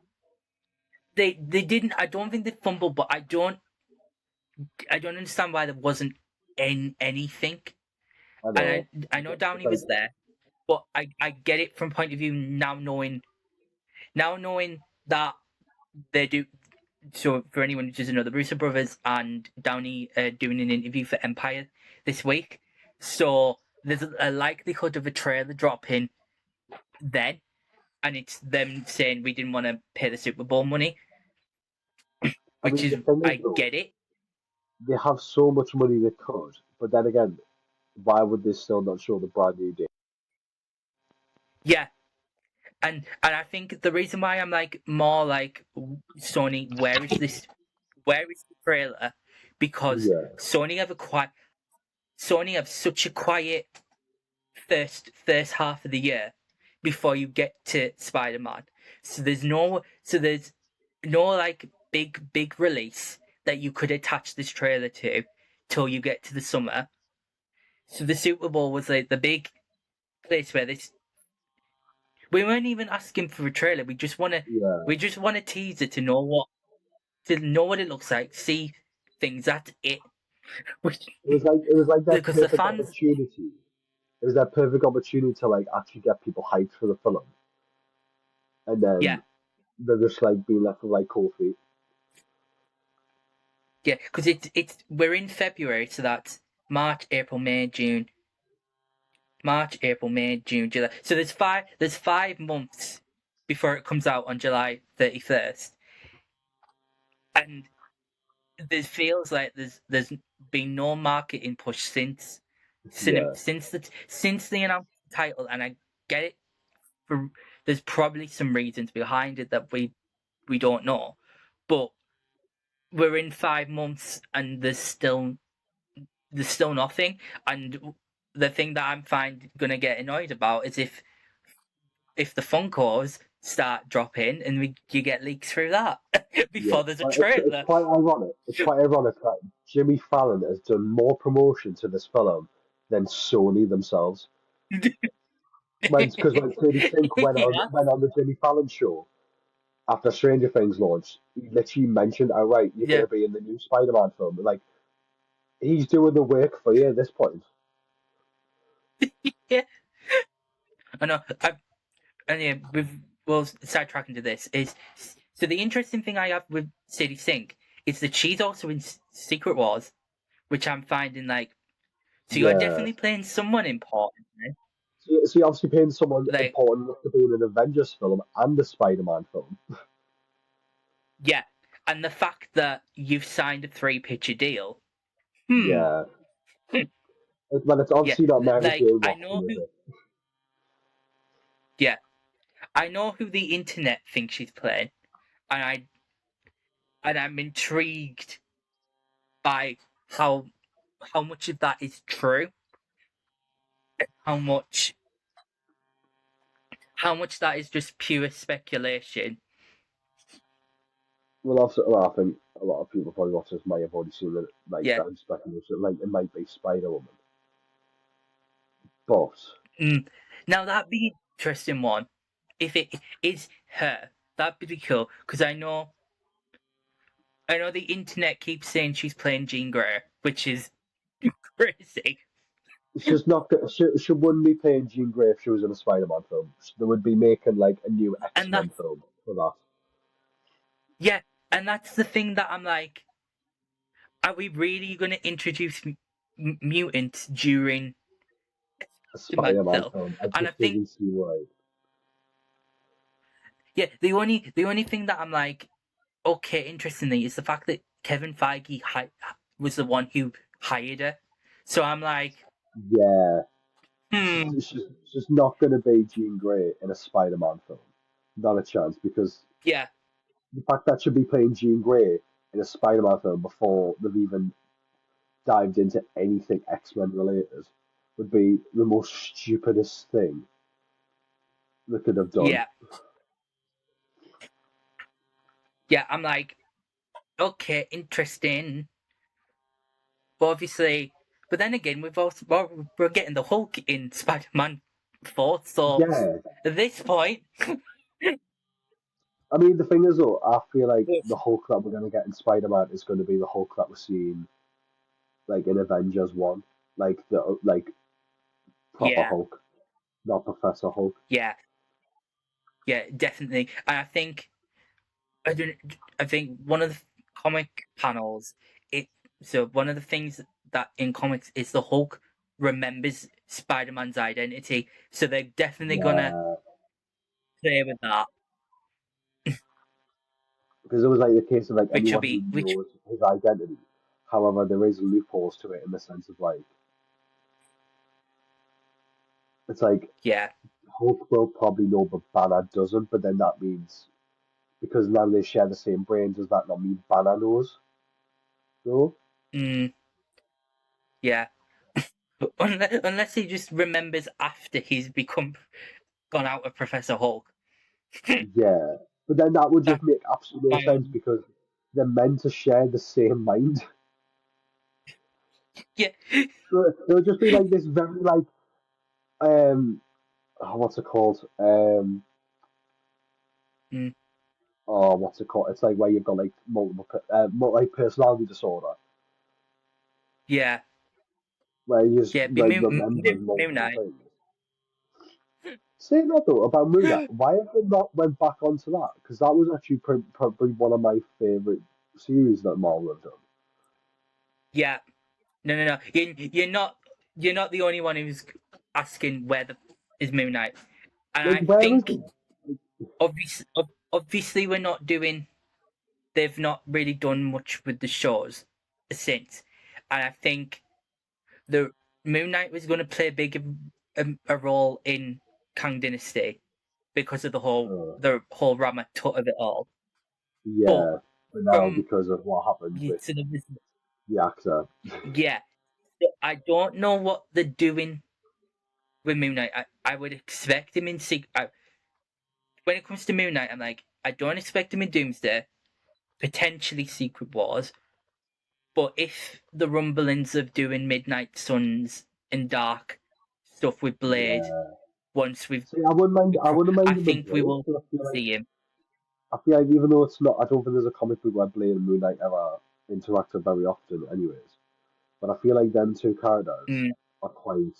they didn't. I don't think they fumbled, but I don't understand why there wasn't anything. I And know. I know It's Downey like, was there, but I get it from point of view now knowing that they do. So for anyone who doesn't know, the Russo brothers and Downey are doing an interview for Empire this week. So there's a likelihood of a trailer dropping then, and it's them saying we didn't want to pay the Super Bowl money, I which mean, the is thing is I though, get it. they have so much money they could, but then again, why would they still not show the brand new day? Yeah, and I think the reason why I'm like more like Sony, where is the trailer? Because Yeah, Sony have such a quiet first half of the year before you get to Spider-Man. So there's no like big release that you could attach this trailer to till you get to the summer. So the Super Bowl was like the big place where this we weren't even asking for a trailer. yeah. We just want a teaser to know what it looks like, see things. That's it. Which, It was like that because the perfect fans, opportunity. It was that perfect opportunity to like actually get people hyped for the film, and yeah, then they're just like being left with like cold feet. yeah, because it's we're in February, so that's March, April, May, June, July. So there's 5 months before it comes out on July 31st, and there feels like there's been no marketing push Yeah, since the announced title, and I get it. For There's probably some reasons behind it that we don't know, but we're in 5 months and there's still nothing. And the thing that I'm gonna get annoyed about is if the phone calls start dropping and you get leaks through that Yeah, before there's a it's trailer. quite ironic. It's quite ironic that Jimmy Fallon has done more promotion to this film than Sony themselves. Because when Sadie Sink Yeah, went on the Jimmy Fallon show after Stranger Things launched, he literally mentioned, "All right, you're going yeah, to be in the new Spider-Man film." Like he's doing the work for you at this point. yeah. I know. And yeah, well, sidetracking to this is so the interesting thing I have with Sadie Sink is that she's also in Secret Wars, which I'm finding like. So you're Yeah. definitely playing someone important, right? So you're obviously paying someone Like, important enough to be in an Avengers film and a Spider-Man film. yeah, and the fact that you've signed a 3-picture deal. Hmm. Yeah. Well, it's Yeah, obviously not Mary like Jane I Watson, know is who. it? Yeah, I know who the internet thinks she's playing, and I'm intrigued by how much of that is true, how much that is just pure speculation. Well, also, well, I think a lot of people probably watching this might have already seen it, like Yeah. that speculation, like it might be Spider-Woman. But Mm. Now that'd be an interesting one. If it is her, that'd be cool. Because I know the internet keeps saying she's playing Jean Grey, which is crazy. she's not. She wouldn't be playing Jean Grey if she was in a Spider-Man film. They would be making like a new And X-Men film for that. yeah, and that's the thing that I'm like, are we really going to introduce mutants during A Spider-Man Spider-Man film? film. I And I just think, doesn't see why. yeah, the only thing that I'm like, okay, interestingly, is the fact that Kevin Feige was the one who hired her. So I'm like, Yeah, hmm, she's not going to be Jean Grey in a Spider-Man film. Not a chance because yeah, the fact that she'll be playing Jean Grey in a Spider-Man film before they've even dived into anything X-Men related would be the most stupidest thing they could have done. yeah, yeah. I'm like, okay, interesting, but obviously, but then again, we're getting the Hulk in Spider-Man 4, so Yeah, at this point, I mean the thing is though, I feel like the Hulk that we're going to get in Spider-Man is going to be the Hulk that we're seeing like in Avengers 1, like the like proper yeah, Hulk, not Professor Hulk. yeah, yeah, definitely. And I don't, I think one of the comic panels, it so one of the things that in comics is the Hulk remembers Spider-Man's identity, so they're definitely gonna Yeah, play with that, because it was like the case of like which will anyone who be knows his identity. However, there is loopholes to it in the sense of like it's like yeah, Hulk will probably know, but Banner doesn't. But then that means because now they share the same brain, does that not mean Banner knows? No. mm, yeah. Unless he just remembers after he's gone out of Professor Hulk. Yeah, but then that would just That's make absolutely no my sense only. because they're meant to share the same mind. Yeah. So it would just be like this very like um what's it called Mm, what's it called? It's like where you've got like like personality disorder yeah. where you just Yeah. Be like remember Moon multiple Knight. things. Say that though about Moon Knight. Why have they not went back onto that? Because that was actually probably one of my favorite series that Marvel have done. Yeah. No. You're not the only one who's asking where the is Moon Knight, and Like, I where is think he? obviously we're not doing. They've not really done much with the shows since, and I think the Moon Knight was going to play a role in Kang Dynasty because of the whole Uh, Rama tut of it all. But yeah, for now because of what happened with the actor. Yeah, I don't know what they're doing with Moon Knight. I would expect him in when it comes to Moon Knight, I'm like, I don't expect him in Doomsday, potentially Secret Wars, but if the rumblings of doing Midnight Suns and Dark stuff with Blade, once we've, See, I wouldn't mind. I wouldn't mind I him with think we Blade, will 'cause I feel like see him. even though it's not, I don't think there's a comic book where Blade and Moon Knight ever interacted very often, anyways. But I feel like them two characters Mm, are quite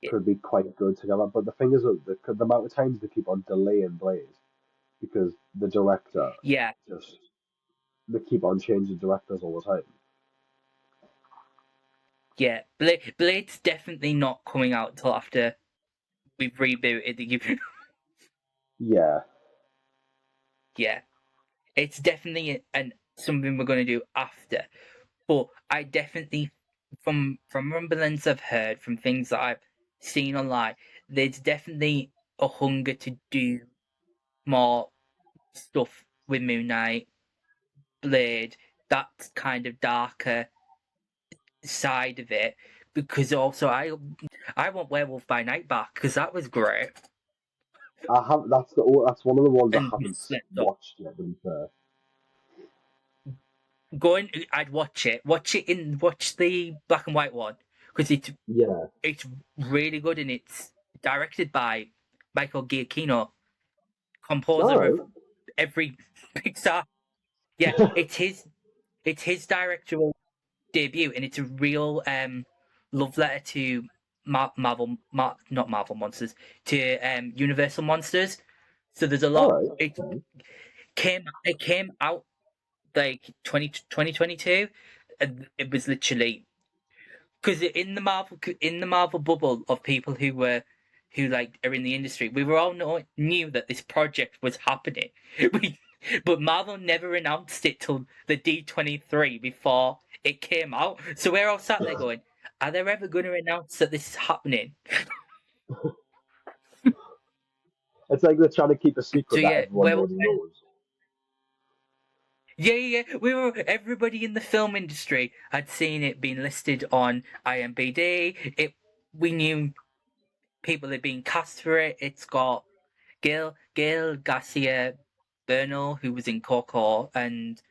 yeah, could be quite good together. But the thing is, that the amount of times they keep on delaying Blade because the director yeah, just they keep on changing directors all the time. yeah. Blade's definitely not coming out till after we've rebooted the. Yeah, Yeah, it's definitely something we're going to do after. But I definitely, from rumblings I've heard, from things that I've seen online, there's definitely a hunger to do more stuff with Moon Knight, Blade, that kind of darker side of it. Because also I want Werewolf by Night back because that was great. I have. That's one of the ones I And haven't slept up. watched yet. To be fair. I'd watch it. Watch the black and white one because Yeah. it's really good and it's directed by Michael Giacchino, composer of Alright. every Pixar. Yeah, it's his directorial debut, and it's a real love letter to not Marvel monsters, to Universal monsters. So there's a lot. Alright. It Okay. came out like 2022, and it was literally because in the Marvel bubble of people who like are in the industry, we were all knew that this project was happening. But Marvel never announced it till the D23 before it came out. So we're all sat there going, "Are they ever going to announce that this is happening?" It's like they're trying to keep a So secret that yeah, everyone already knows. yeah. Everybody in the film industry had seen it being listed on IMDb. We knew people had been cast for it. It's got Gail Garcia Bernal, who was in Coco, and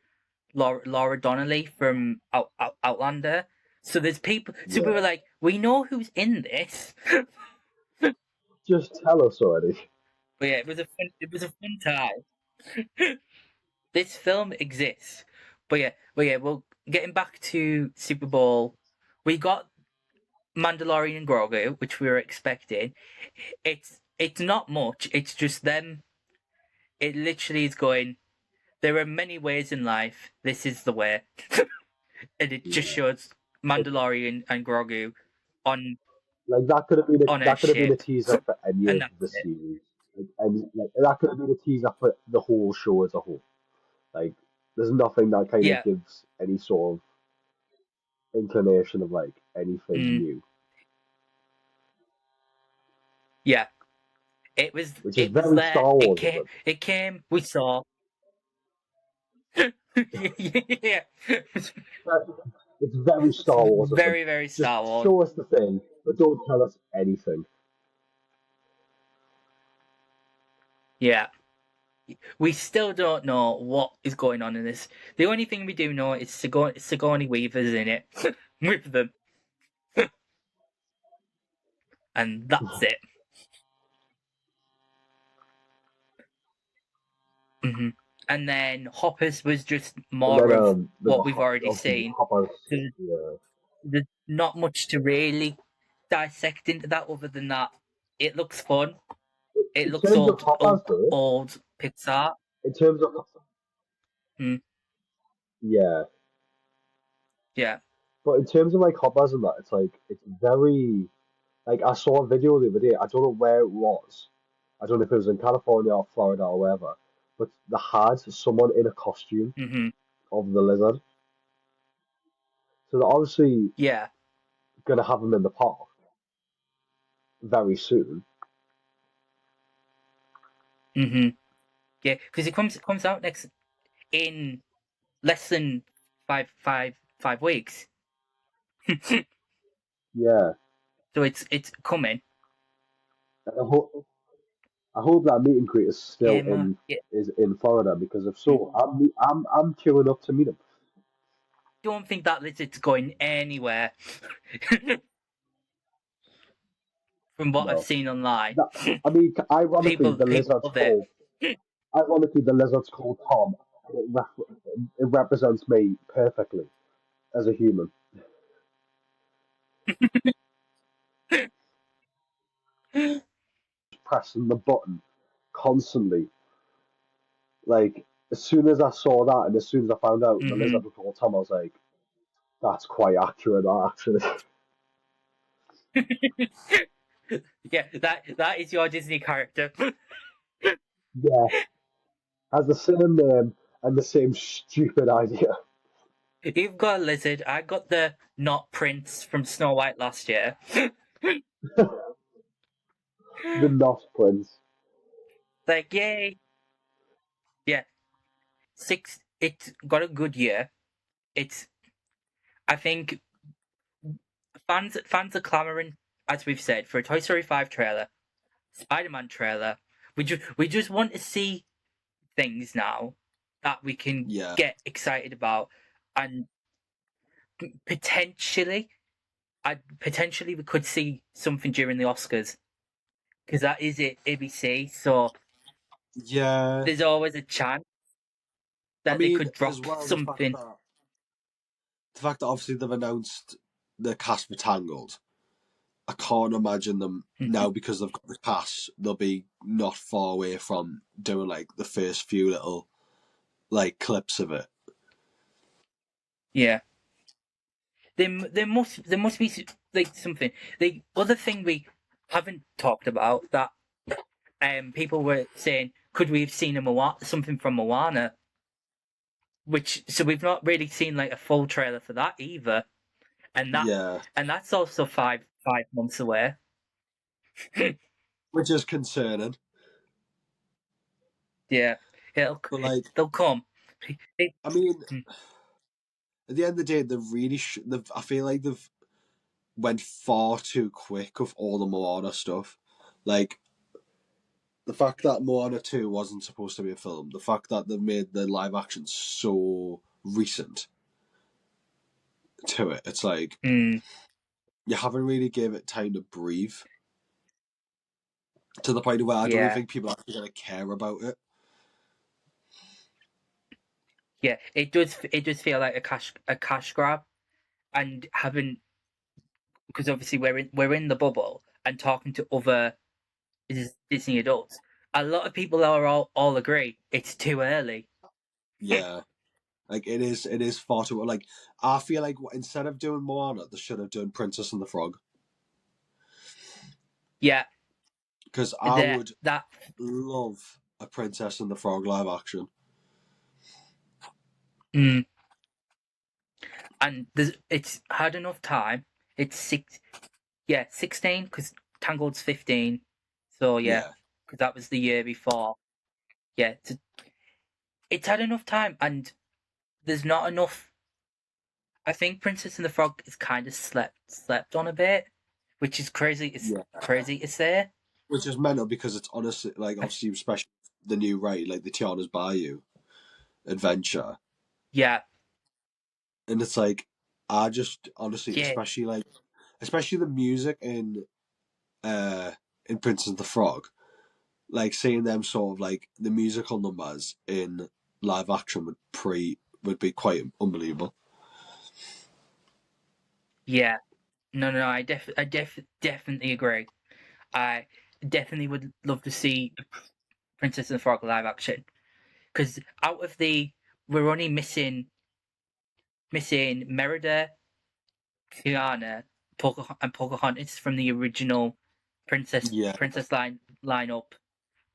Laura Donnelly from Outlander. So there's people. So we Yeah. were like, we know who's in this. Just tell us already. But yeah, it was a fun time. This film exists. But yeah. Well, getting back to Super Bowl, we got Mandalorian and Grogu, which we were expecting. It's not much. It's just them. It literally is going. There are many ways in life. This is the way, and it just Yeah. shows Mandalorian and Grogu on Like a that could have been a ship, teaser for any and of that's the it. series. Like that could have been a teaser for the whole show as a whole. Like there's nothing that kind of Yeah, gives any sort of inclination of like anything mm, new, yeah. which is It was very there. Star It Wars of came. them. It came. We saw. Yeah, It's very it's Star Wars of them. very Just Star Wars. show us the thing, but don't tell us anything. Yeah, we still don't know what is going on in this. The only thing we do know is Sigourney Weaver's in it with them, and that's it. hmm And then Hoppers was just And more then of they what got we've already obviously seen. Hoppers. There's, Yeah. there's not much to really dissect into that other than that. It looks fun. It In looks terms of Hoppers though, old Pixar. in terms of Mm, yeah, yeah. but in terms of like Hoppers and that, it's like it's very like I saw a video the other day. I don't know where it was. I don't know if it was in California or Florida or wherever, but they had someone in a costume hmm of the lizard. So they're obviously Yeah. gonna have him in the park very soon. hmm Yeah. Because it comes out next. in less than five weeks. Yeah. So it's coming. And I hope that meet and greet is still Yeah. is in Florida, because if so, I'm queuing up to meet him. Don't think that lizard's going anywhere. From what I've No. seen online, That, I mean, ironically, people love it. the lizard's called Tom. It represents me perfectly as a human. Pressing the button constantly. Like, as soon as I saw that, and as soon as I found out the Hmm. lizard was called Tom, I was like, that's quite accurate, that, actually. Yeah, that is your Disney character. Yeah, has the same name and the same stupid idea. You've got a lizard. I got the not prince from Snow White last year. The Not Prince. Like, yay! Yeah, six. It's got a good year. It's. I think fans are clamoring, as we've said, for a Toy Story 5 trailer, Spider-Man trailer. We just want to see things now that we can Yeah. get excited about, and potentially, potentially we could see something during the Oscars, because that is it, ABC. So Yeah. there's always a chance I that they mean, could as drop well, something. the fact that obviously they've announced the cast for Tangled, I can't imagine them now, because they've got the cast, they'll be not far away from doing like the first few little like clips of it. Yeah, there must be like something. The other thing we haven't talked about that people were saying, could we have seen something from Moana? So we've not really seen like a full trailer for that either, and Yeah, that's also five months away. which is concerning. Yeah, But like, they'll come. I mean, Mm. at the end of the day, they've really, I feel like they've went far too quick with all the Moana stuff. Like, the fact that Moana 2 wasn't supposed to be a film, the fact that they've made the live action so recent to it, it's like Mm. you haven't really gave it time to breathe, to the point where I don't even Yeah, think people are actually going to care about it. yeah. It does feel like a cash grab, and having, because obviously we're in the bubble and talking to other Disney adults. A lot of people are all agree it's too early. Yeah, like it is far too, like, I feel like instead of doing Moana, they should have done Princess and the Frog, Yeah, because I that would that love a Princess and the Frog live action. mm, and it's had enough time. It's 16, because Tangled's 15. So yeah, Yeah, because that was the year before. Yeah, it's had enough time, and there's not enough. I think Princess and the Frog is kind of slept on a bit, which is crazy. It's yeah, crazy to say. which is mental, because it's honestly, like, obviously, especially the new ride, like the Tiana's Bayou adventure, Yeah, and it's like, I just honestly, yeah, especially the music uh in Princess and the Frog, like seeing them sort of like the musical numbers in live action would be quite unbelievable. yeah. No. Definitely agree. I definitely would love to see Princess and the Frog live action, because out of we're only missing Merida, Tiana, and Pocahontas from the original Yeah, princess lineup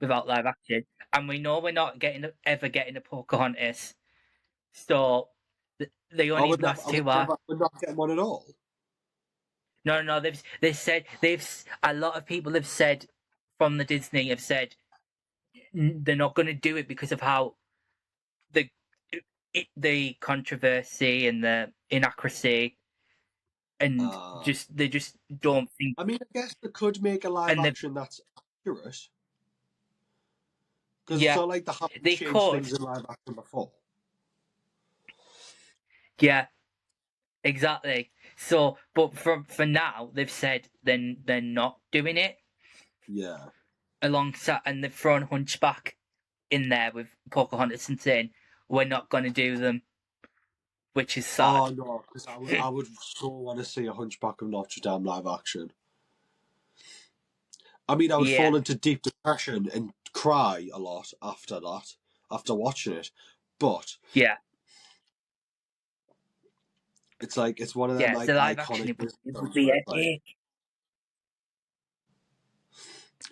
without live action, and we know we're not ever getting a Pocahontas, so the I only would never, last two are. we're not getting one at all. No. They've said a lot of people have said from the Disney have said they're not going to do it because of how the the controversy and the inaccuracy, and they just don't think. I mean, I guess they could make a live action that's accurate. Because it's not like they haven't changed things in live action before. Yeah, exactly. So, but for now, they've said then they're not doing it. Yeah. Alongside, and they've thrown Hunchback in there with Pocahontas and saying we're not going to do them, which is sad. Oh no, because I would so want to see a Hunchback of Notre Dame live action. I mean, I would fall into deep depression and cry a lot after that, after watching it. But it's like it's one of them like the live iconic. Action, it would be epic.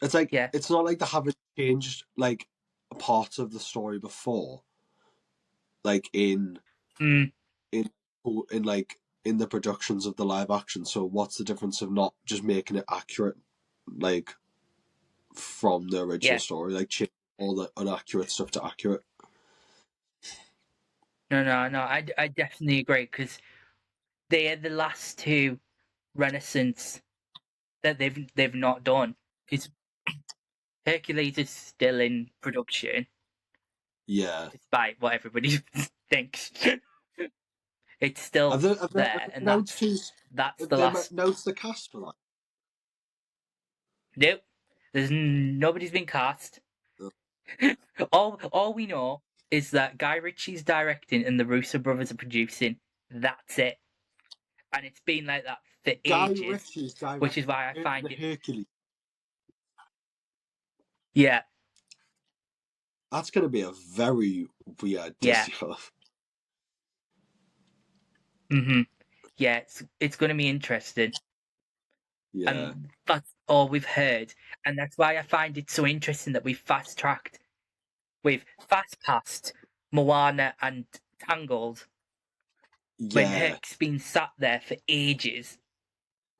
It's like it's not like they haven't changed like parts of the story before, like in like in the productions of the live action. So what's the difference of not just making it accurate, like from the original story, like changing all the inaccurate stuff to accurate? No, I definitely agree, because they are the last two Renaissance that they've not done. Because Hercules is still in production. Yeah. Despite what everybody thinks. It's still there, and that's the last. Notes the cast for that. Nope, nobody's been cast. All we know is that Guy Ritchie's directing and the Russo brothers are producing. That's it, and it's been like that for ages. Which is why I find it Hercules. Yeah. That's going to be a very weird Disney film. Yeah, it's going to be interesting. Yeah. And that's all we've heard. And that's why I find it so interesting that we've fast-tracked. We've fast-passed Moana and Tangled. When Herc's been sat there for ages.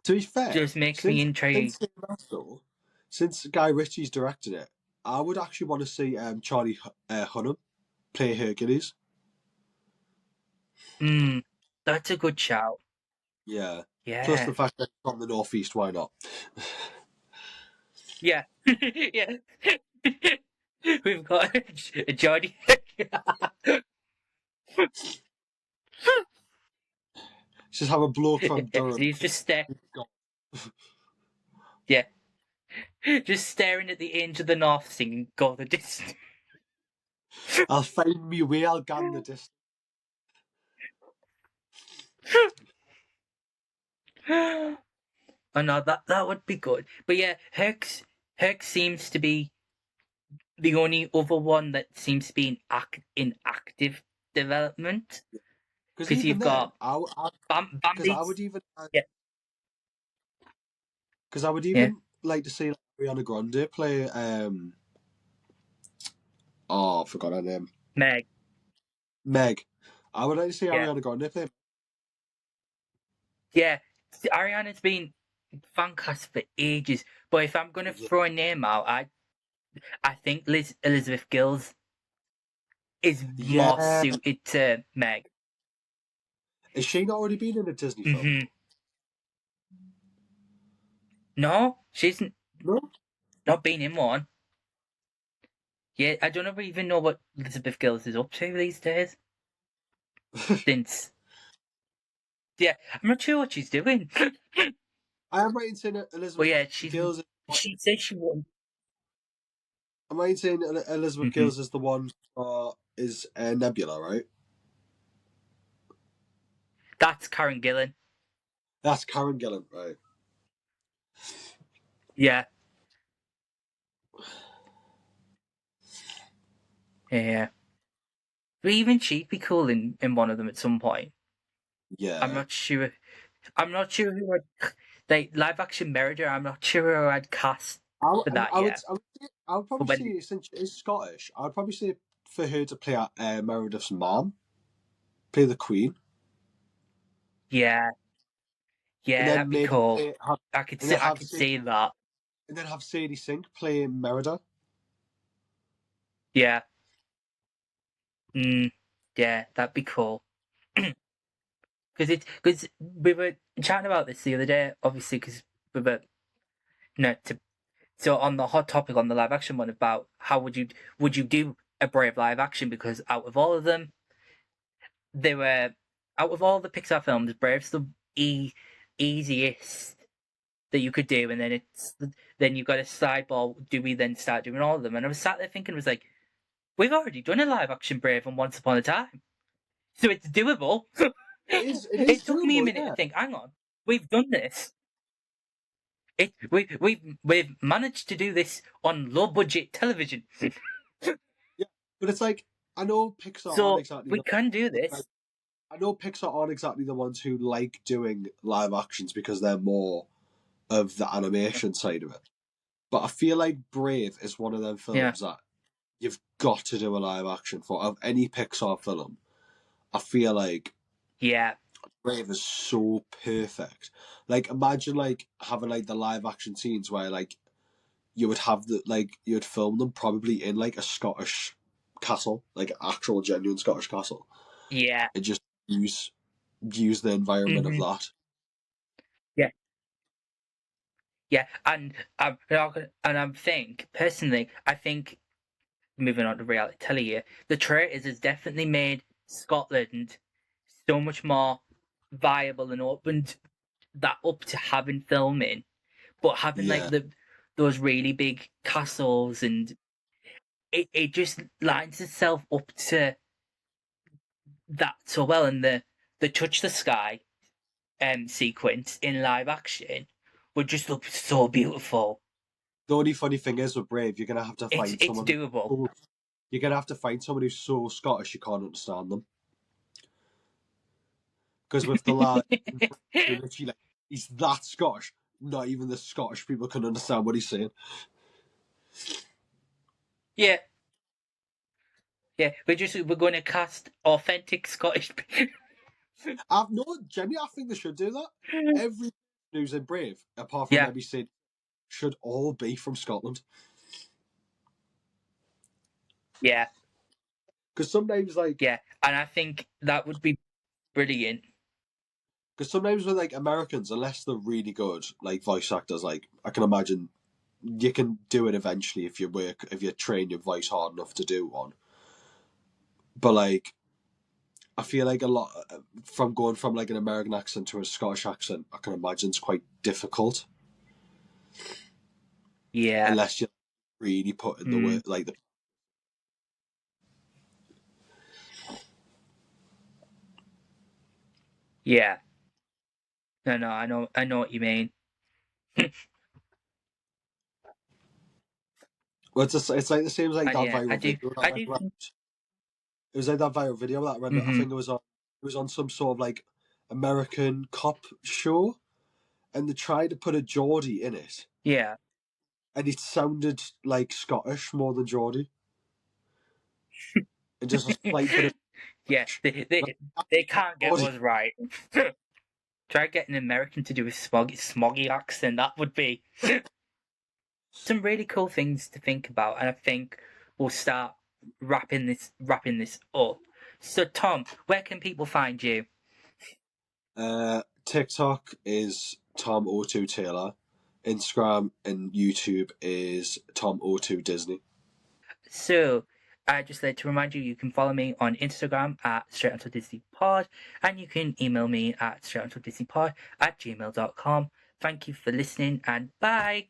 To be fair, just makes me intrigued. Since Guy Ritchie's directed it, I would actually want to see Charlie Hunnam play Hercules. That's a good shout. Yeah. Yeah. Plus the fact that it's from the Northeast, why not? Yeah. Yeah. We've got a Johnny. Just have a bloke from Durham. He's just staring. Yeah. Just staring at the Angel of the North singing Go the Distance. I'll find me way, I'll gun the distance. Oh no, that would be good. But yeah, Herc seems to be the only other one that seems to be in active development. Because you've got because I would even because I would even like to see Ariana Grande play I forgot her name. Meg. I would like to see Ariana Grande play. Yeah, Ariana's been fan cast for ages. But if I'm gonna throw a name out, I think Elizabeth Gills is more suited to Meg. Has she not already been in a Disney film? No, she's not been in one. Yeah, I don't even know what Elizabeth Gills is up to these days. Since, I'm not sure what she's doing. I am right in saying Elizabeth Gills. She said she won. Am I saying Elizabeth Gills is the one is Nebula, right? That's Karen Gillan. That's Karen Gillan, right? Yeah. Yeah. But even she'd be cool in one of them at some point. Yeah. I'm not sure who I'd like live action Merida. I'm not sure who I'd cast for that yet. I would probably say, since she's Scottish, I would probably say for her to play Meredith's mom, play the Queen. Yeah. Yeah, that'd be cool. I could see that. And then have Sadie Sink play Merida. Yeah. Yeah, that'd be cool. Because we were chatting about this the other day, obviously, because we were, so on the hot topic on the live action one about how would you do a Brave live action, because out of all of them, out of all the Pixar films, Brave's the easiest that you could do, and then you've got a sideball. Do we then start doing all of them? And I was sat there thinking, was like, we've already done a live action Brave on Once Upon a Time, so it's doable. It took me a minute to think. Hang on, we've done this. We've managed to do this on low budget television. Yeah, but it's like, I know Pixar So aren't exactly we can do this. like, I know Pixar aren't exactly the ones who like doing live actions because they're more of the animation side of it. But I feel like Brave is one of them films that you've got to do a live action for. Of any Pixar film, I feel like Brave is so perfect. Like, imagine like having like the live action scenes where like you would have you would film them probably in like a Scottish castle, like actual genuine Scottish castle. Yeah. And just use the environment of that. Yeah. Yeah, and I'm personally, I think, moving on to reality telly here, the traitors has definitely made Scotland so much more viable and opened that up to having filming, but having like those really big castles, and it just lines itself up to that so well. And the touch the sky sequence in live action would just look so beautiful. The only funny thing is with Brave, you're gonna have to find someone. It's doable. You're gonna have to find someone who's so Scottish you can't understand them. Because with the lad, literally like, he's that Scottish. Not even the Scottish people can understand what he's saying. Yeah. Yeah, we're going to cast authentic Scottish people. Genuinely, I think they should do that. Every who's in Brave, apart from maybe Sid, should all be from Scotland. Yeah. Because sometimes, like... Yeah, and I think that would be brilliant. Because sometimes with, like, Americans, unless they're really good, like, voice actors, like, I can imagine you can do it eventually if you train your voice hard enough to do one. But, like, I feel like a lot from going from like an American accent to a Scottish accent, I can imagine it's quite difficult. Yeah. Unless you really put in the work, like the. Yeah. No, I know what you mean. Well, it's like the same as like that viral video. It was like that viral video that I read. I think it was on some sort of like American cop show, and they tried to put a Geordie in it. Yeah. And it sounded like Scottish more than Geordie. It just a slight bit of. Yeah, they can't get us right. Try getting an American to do a smoggy accent. That would be some really cool things to think about, and I think we'll start wrapping this up. So, Tom, where can people find you? TikTok is Tom02 Taylor. Instagram and YouTube is Tom02 Disney. So, I'd just like to remind you can follow me on Instagram at Straight On Til Disney Pod, and you can email me at straightontildisneypod@gmail.com. Thank you for listening, and bye!